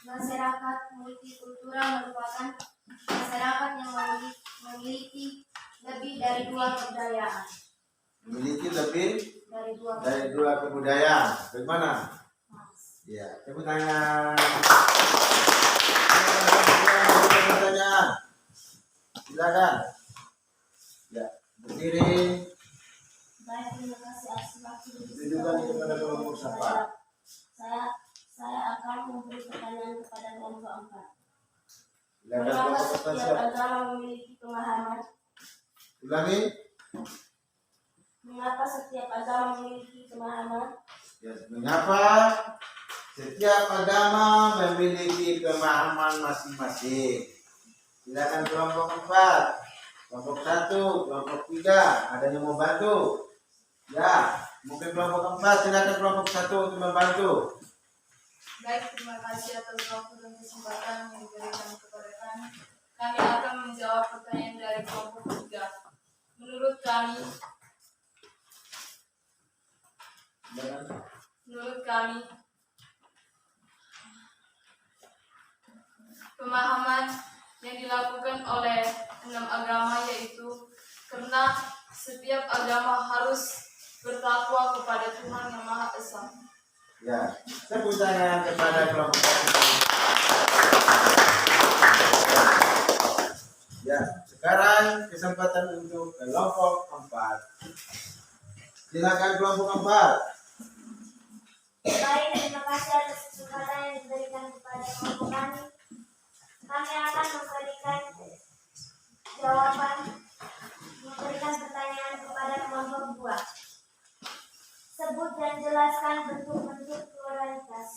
Masyarakat multikultural merupakan masyarakat yang memiliki lebih dari 2 kebudayaan. Memiliki lebih Dari 2 dari 2 kebudayaan. Bagaimana? Ya, tepuk tangan. Pertanyaan. Silakan. Ya, berdiri. Baik, terima kasih atas waktu. Tunjukkan kepada kelompok siapa. Saya akan memberi pertanyaan kepada kelompok 4. Silakan Mengapa kelompok setiap siapa. agama memiliki pemahaman? Ulangi. Mengapa setiap agama memiliki pemahaman? Ya, mengapa setiap agama memiliki pemahaman masing-masing? Silakan kelompok 4, kelompok 1, kelompok 3. Ada yang mau bantu? Ya, mungkin kelompok 4. Silakan kelompok 1 untuk membantu. Baik, terima kasih atas waktu dan kesempatan yang diberikan kepada kami. Kami akan menjawab pertanyaan dari kelompok 3. Menurut kami, pemahaman yang dilakukan oleh 6 agama yaitu karena setiap agama harus bertakwa kepada Tuhan Yang Maha Esa. Ya, tepuk tangan kepada kelompok 1. Ya, sekarang kesempatan untuk kelompok 4. Silakan kelompok 4. Baik, terima kasih atas kesempatan yang diberikan kepada kelompok kami. Kami akan memberikan pertanyaan kepada kelompok 2. dan jelaskan bentuk-bentuk pluralitas.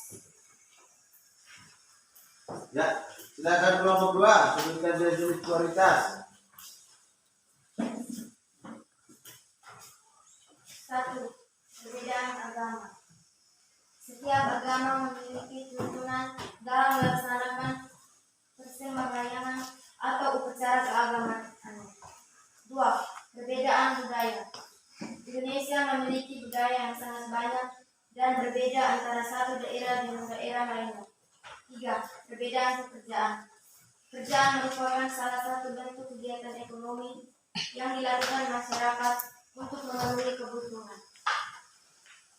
Ya, silakan kelompok 2 sebutkan jenis pluralitas. 1. Perbedaan agama. Setiap agama memiliki tuntunan dalam melaksanakan persembahyaan atau upacara keagamaan. 2. Perbedaan budaya. Indonesia memiliki budaya yang sangat banyak dan berbeda antara satu daerah dengan daerah lainnya. 3. Perbedaan pekerjaan. Pekerjaan merupakan salah satu bentuk kegiatan ekonomi yang dilakukan masyarakat untuk memenuhi kebutuhan.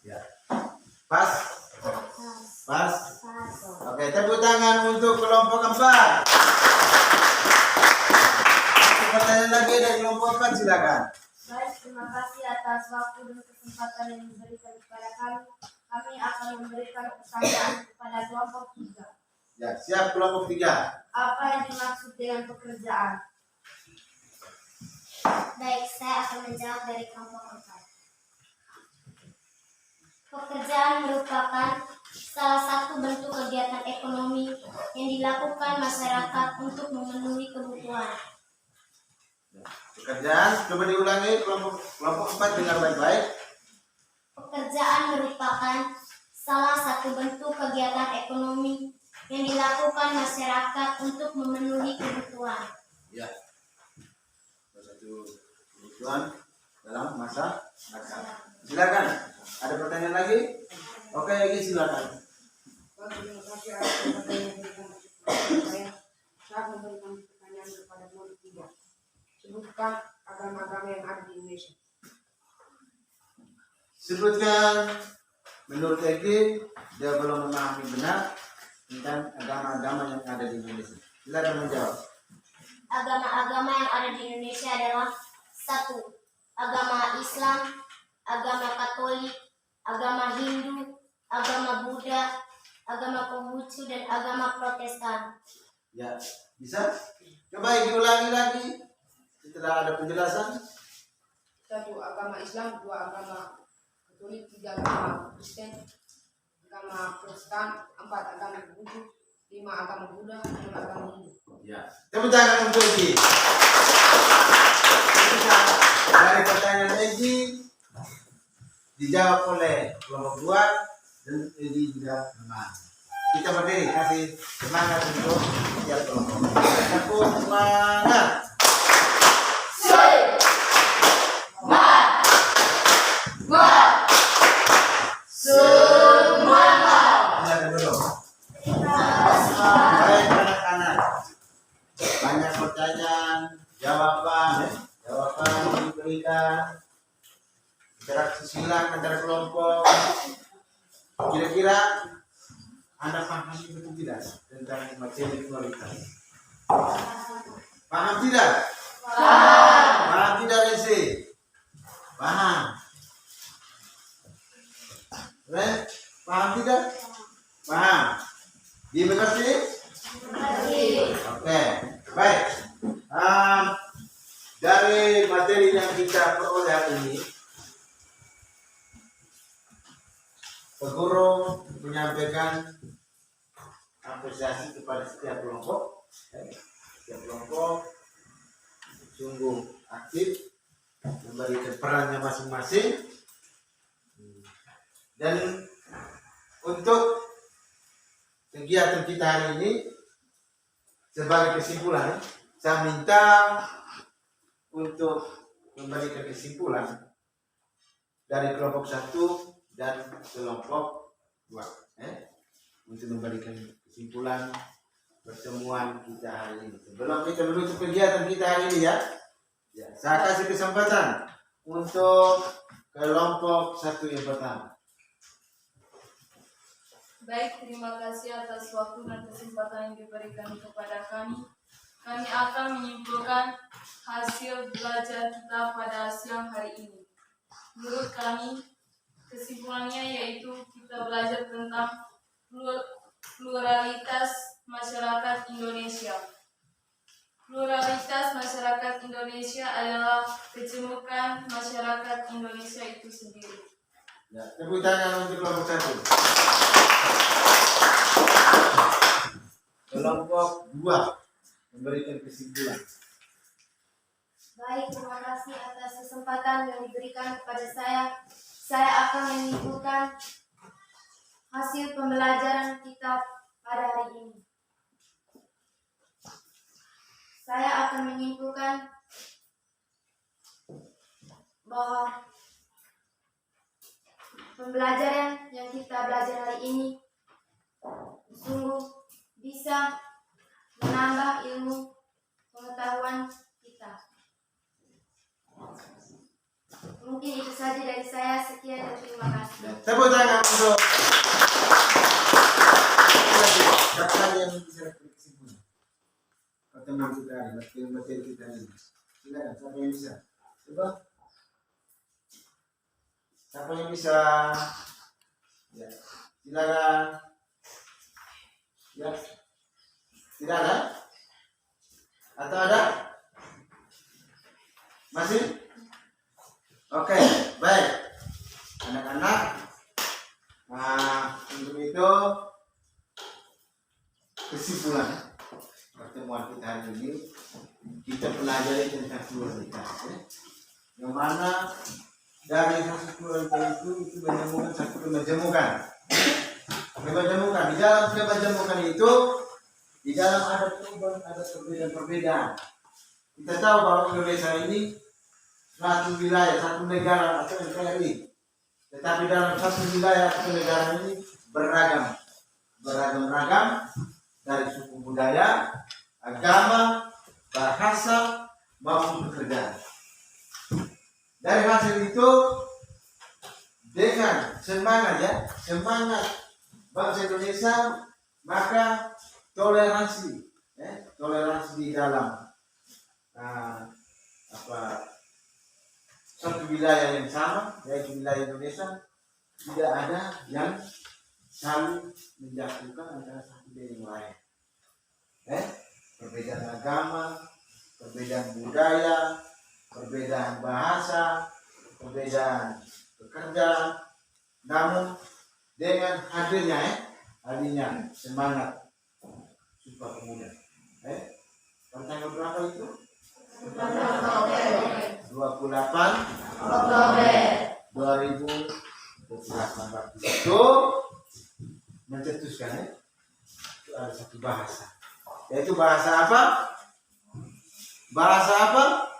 Ya. Pas? Pas? Oke, tepuk tangan untuk kelompok 4. Pertanyaan lagi dari kelompok 4, silakan. Baik, terima kasih atas waktu dan kesempatan yang diberikan kepada kami. Kami akan memberikan pertanyaan kepada kelompok 3. Ya, siap kelompok 3. Apa yang dimaksud dengan pekerjaan? Baik, saya akan menjawab dari kelompok 4. Pekerjaan merupakan salah satu bentuk kegiatan ekonomi yang dilakukan masyarakat untuk memenuhi kebutuhan. Pekerjaan, coba diulangi kelompok 4 dengar baik-baik. Pekerjaan merupakan salah satu bentuk kegiatan ekonomi yang dilakukan masyarakat untuk memenuhi kebutuhan. Ya. Satu kebutuhan dalam masa masyarakat. Silakan. Ada pertanyaan lagi? Oke, lagi silakan. Terima kasih atas pertanyaan yang diberikan kepada saya. Saya memberikan pertanyaan kepada kelompok 3. Sebutkan agama-agama yang ada di Indonesia. Sebutkan, menurut Egi, dia belum memahami benar tentang agama-agama yang ada di Indonesia. Silakan menjawab. Agama-agama yang ada di Indonesia adalah 1. Agama Islam, agama Katolik, agama Hindu, agama Buddha, agama Konghucu, dan agama Protestan. Ya, bisa? Coba diulangi lagi setelah ada penjelasan. 1. Agama Islam, 2. Agama Katolik, 3. Agama Kristen, agama Protestan, 4. Agama Konghucu, 5. Agama Buddha, 6. Agama Hindu. Ya, tepuk tangan untuk Egi. Dari pertanyaan Egi dijawab oleh kelompok 2 dan Egi juga memahami. Kita berdiri kasih semangat untuk setiap kelompok. Tepuk semangat. Silakan dulu. Baik anak-anak, banyak pertanyaan, jawaban diberikan, interaksi silang antara kelompok. Kira-kira Anda paham betul tidak tentang materi kualitas? Paham tidak? Paham tidak, Rensi? Paham? Paham tidak? Paham? Dimengerti? Oke, baik. Dari materi yang kita peroleh hari ini, Pak Guru menyampaikan apresiasi kepada setiap kelompok. Setiap kelompok sungguh aktif, memberikan perannya masing-masing. Dan untuk kegiatan kita hari ini, sebagai kesimpulan, saya minta untuk memberikan kesimpulan dari kelompok 1 dan kelompok 2. Untuk memberikan kesimpulan pertemuan kita hari ini. Sebelum kita menutup kegiatan kita hari ini ya, saya kasih kesempatan untuk kelompok 1 yang pertama. Baik, terima kasih atas waktu dan kesempatan yang diberikan kepada kami. Kami akan menyimpulkan hasil belajar kita pada siang hari ini. Menurut kami, kesimpulannya yaitu kita belajar tentang pluralitas masyarakat Indonesia. Pluralitas masyarakat Indonesia adalah kejemukan masyarakat Indonesia itu sendiri. Ya, tepuk tangan untuk kelompok 1. Kelompok 2 memberikan kesimpulan. Baik, terima kasih atas kesempatan yang diberikan kepada saya. Saya akan menyimpulkan hasil pembelajaran kita pada hari ini. Saya akan menyimpulkan bahwa pembelajaran yang kita belajar hari ini sungguh bisa menambah ilmu pengetahuan kita. Mungkin itu saja dari saya. Sekian dan terima kasih. Tepuk tangan untuk kakak yang bisa kesimpulan pertemuan kita ini, materi kita ini. Silakan, siapa yang bisa? Coba. Siapa yang bisa? Ya, silakan. Ya, tidak ada? Atau ada? Masih? Oke, baik. Anak-anak, nah, untuk itu kesimpulan pertemuan kita hari ini kita pelajari tentang pluralitas, ya. Yang mana dari hasil pluralitas itu menemukan satu kemajemukan. Di dalam kemajemukan itu, di dalam ada perubahan, ada perbedaan-perbedaan. Kita tahu bahwa Indonesia ini satu wilayah, satu negara atau NKRI. Tetapi dalam satu wilayah atau negara ini beragam dari suku budaya, agama, bahasa maupun pekerjaan. Dari hasil itu dengan semangat bangsa Indonesia, maka toleransi di dalam satu wilayah yang sama, yaitu wilayah Indonesia, tidak ada yang saling menjatuhkan antara satu dengan yang lain. Perbedaan agama, perbedaan budaya, perbedaan bahasa, perbedaan pekerjaan, namun dengan hadirnya semangat Sumpah Pemuda. Tanggal berapa itu? 28 Oktober 2018 itu mencetuskan itu ada satu bahasa, yaitu bahasa apa?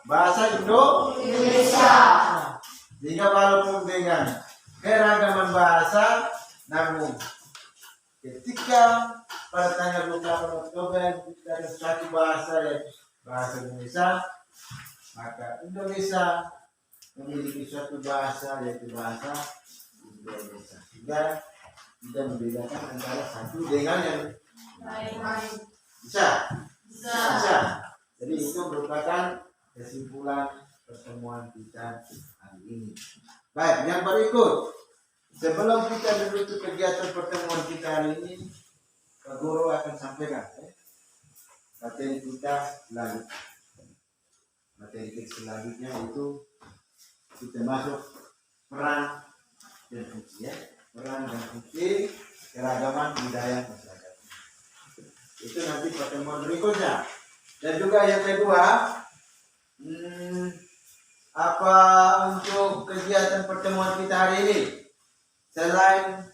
Bahasa Indonesia. Jika walaupun dengan keragaman bahasa, namun ketika pada tanggal 28 Oktober kita ada satu bahasa, yaitu bahasa Indonesia, maka Indonesia memiliki suatu bahasa, yaitu bahasa Indonesia. Sehingga tidak membedakan antara satu dengan yang lain. Bisa. Jadi itu merupakan kesimpulan pertemuan kita hari ini. Baik, yang berikut, sebelum kita menutup kegiatan pertemuan kita hari ini, Pak Guru akan sampaikan materi kita selanjutnya. Materi kita selanjutnya itu kita masuk peran dan fungsi, peran dan fungsi keragaman budaya masyarakat. Itu nanti pertemuan berikutnya. Dan juga yang kedua, apa untuk kegiatan pertemuan kita hari ini, selain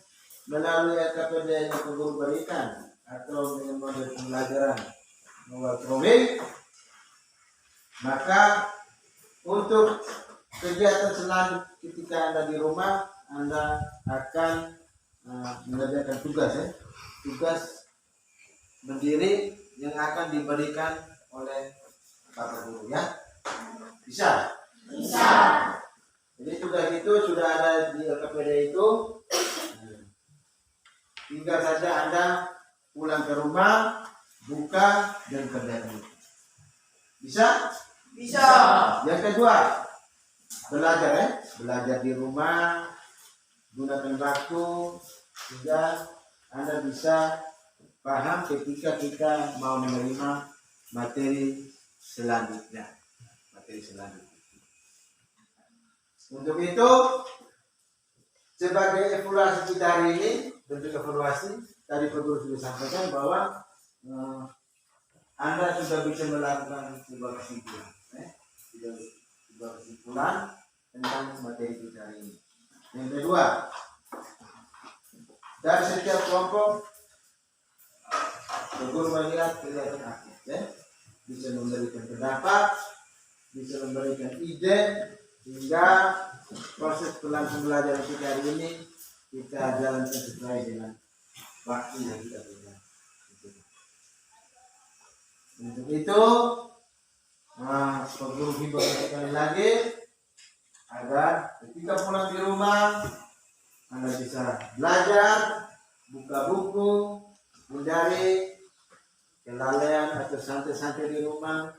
melalui LKPD yang Pak Guru berikan atau dengan model pembelajaran mobile program, maka untuk kegiatan selanjutnya ketika Anda di rumah, Anda akan mengerjakan tugas berdiri yang akan diberikan oleh Bapak Guru, ya. Bisa. Jadi tugas itu sudah ada di LKPD itu. Tinggal saja Anda pulang ke rumah, buka dan kerjakan. Bisa? Yang kedua, belajar di rumah, gunakan waktu sehingga Anda bisa paham ketika kita mau menerima materi selanjutnya. Untuk itu, sebagai evaluasi kita hari ini, bentuk evaluasi tadi Pak Guru sudah sampaikan bahwa Anda sudah bisa melakukan sebuah kesimpulan, sebuah kesimpulan tentang materi kita hari ini. Yang kedua, dari setiap kelompok Pak Guru melihat kelihatan aktif, bisa memberikan pendapat, bisa memberikan ide, hingga proses pembelajaran kita hari ini kita jalankan sesuai dengan waktu yang kita punya. Untuk itu, Pak Guru himbau sekali lagi agar ketika pulang di rumah Anda bisa belajar, buka buku, hindari kelalaian atau santai-santai di rumah,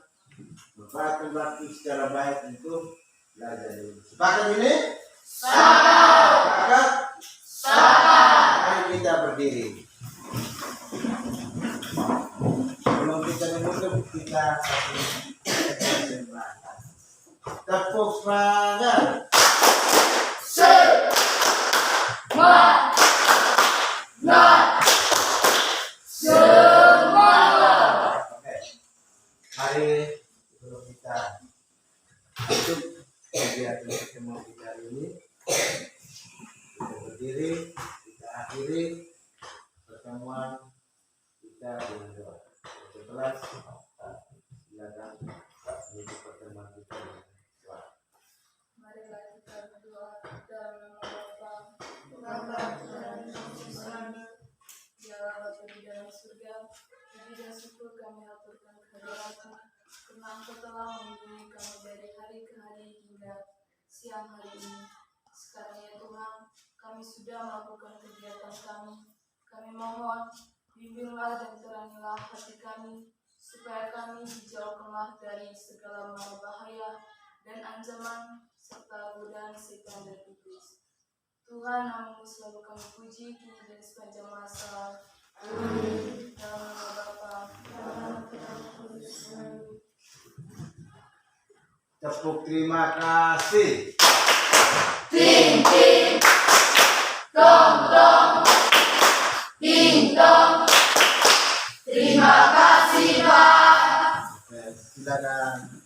manfaatkan waktu secara baik untuk belajar dulu. Sepakat ini? Sepakat. Mari kita berdiri. Belum kita menutup, kita tepuk semangat. Mari sebelum kita tutup kegiatan pertemuan kita hari ini, kita berdiri, kita akhiri pertemuan kita dengan doa. Setelah silakan menutup pertemuan kita dengan doa. Marilah kita berdoa dalam nama Bapa, dan Dialah Bapa di dalam surga. Puji dan syukur kami haturkan kehadiran-Mu, karena Engkau telah melindungi kami dari hari ke hari hingga siang hari ini. Sekarang ya Tuhan, kami sudah melakukan kegiatan kami. Kami mohon, bimbinglah dan terangilah hati kami, supaya kami dijauhkanlah dari segala mara bahaya dan ancaman serta godaan setan dan iblis. Tuhan, nama-Mu selalu kami puji kini dan sepanjang masa. Amin. Dalam nama Bapa, dalam nama Tuhan, Tepuk terima kasih. Ting ting, dong dong, ding dong. Terima kasih Pak. Silakan.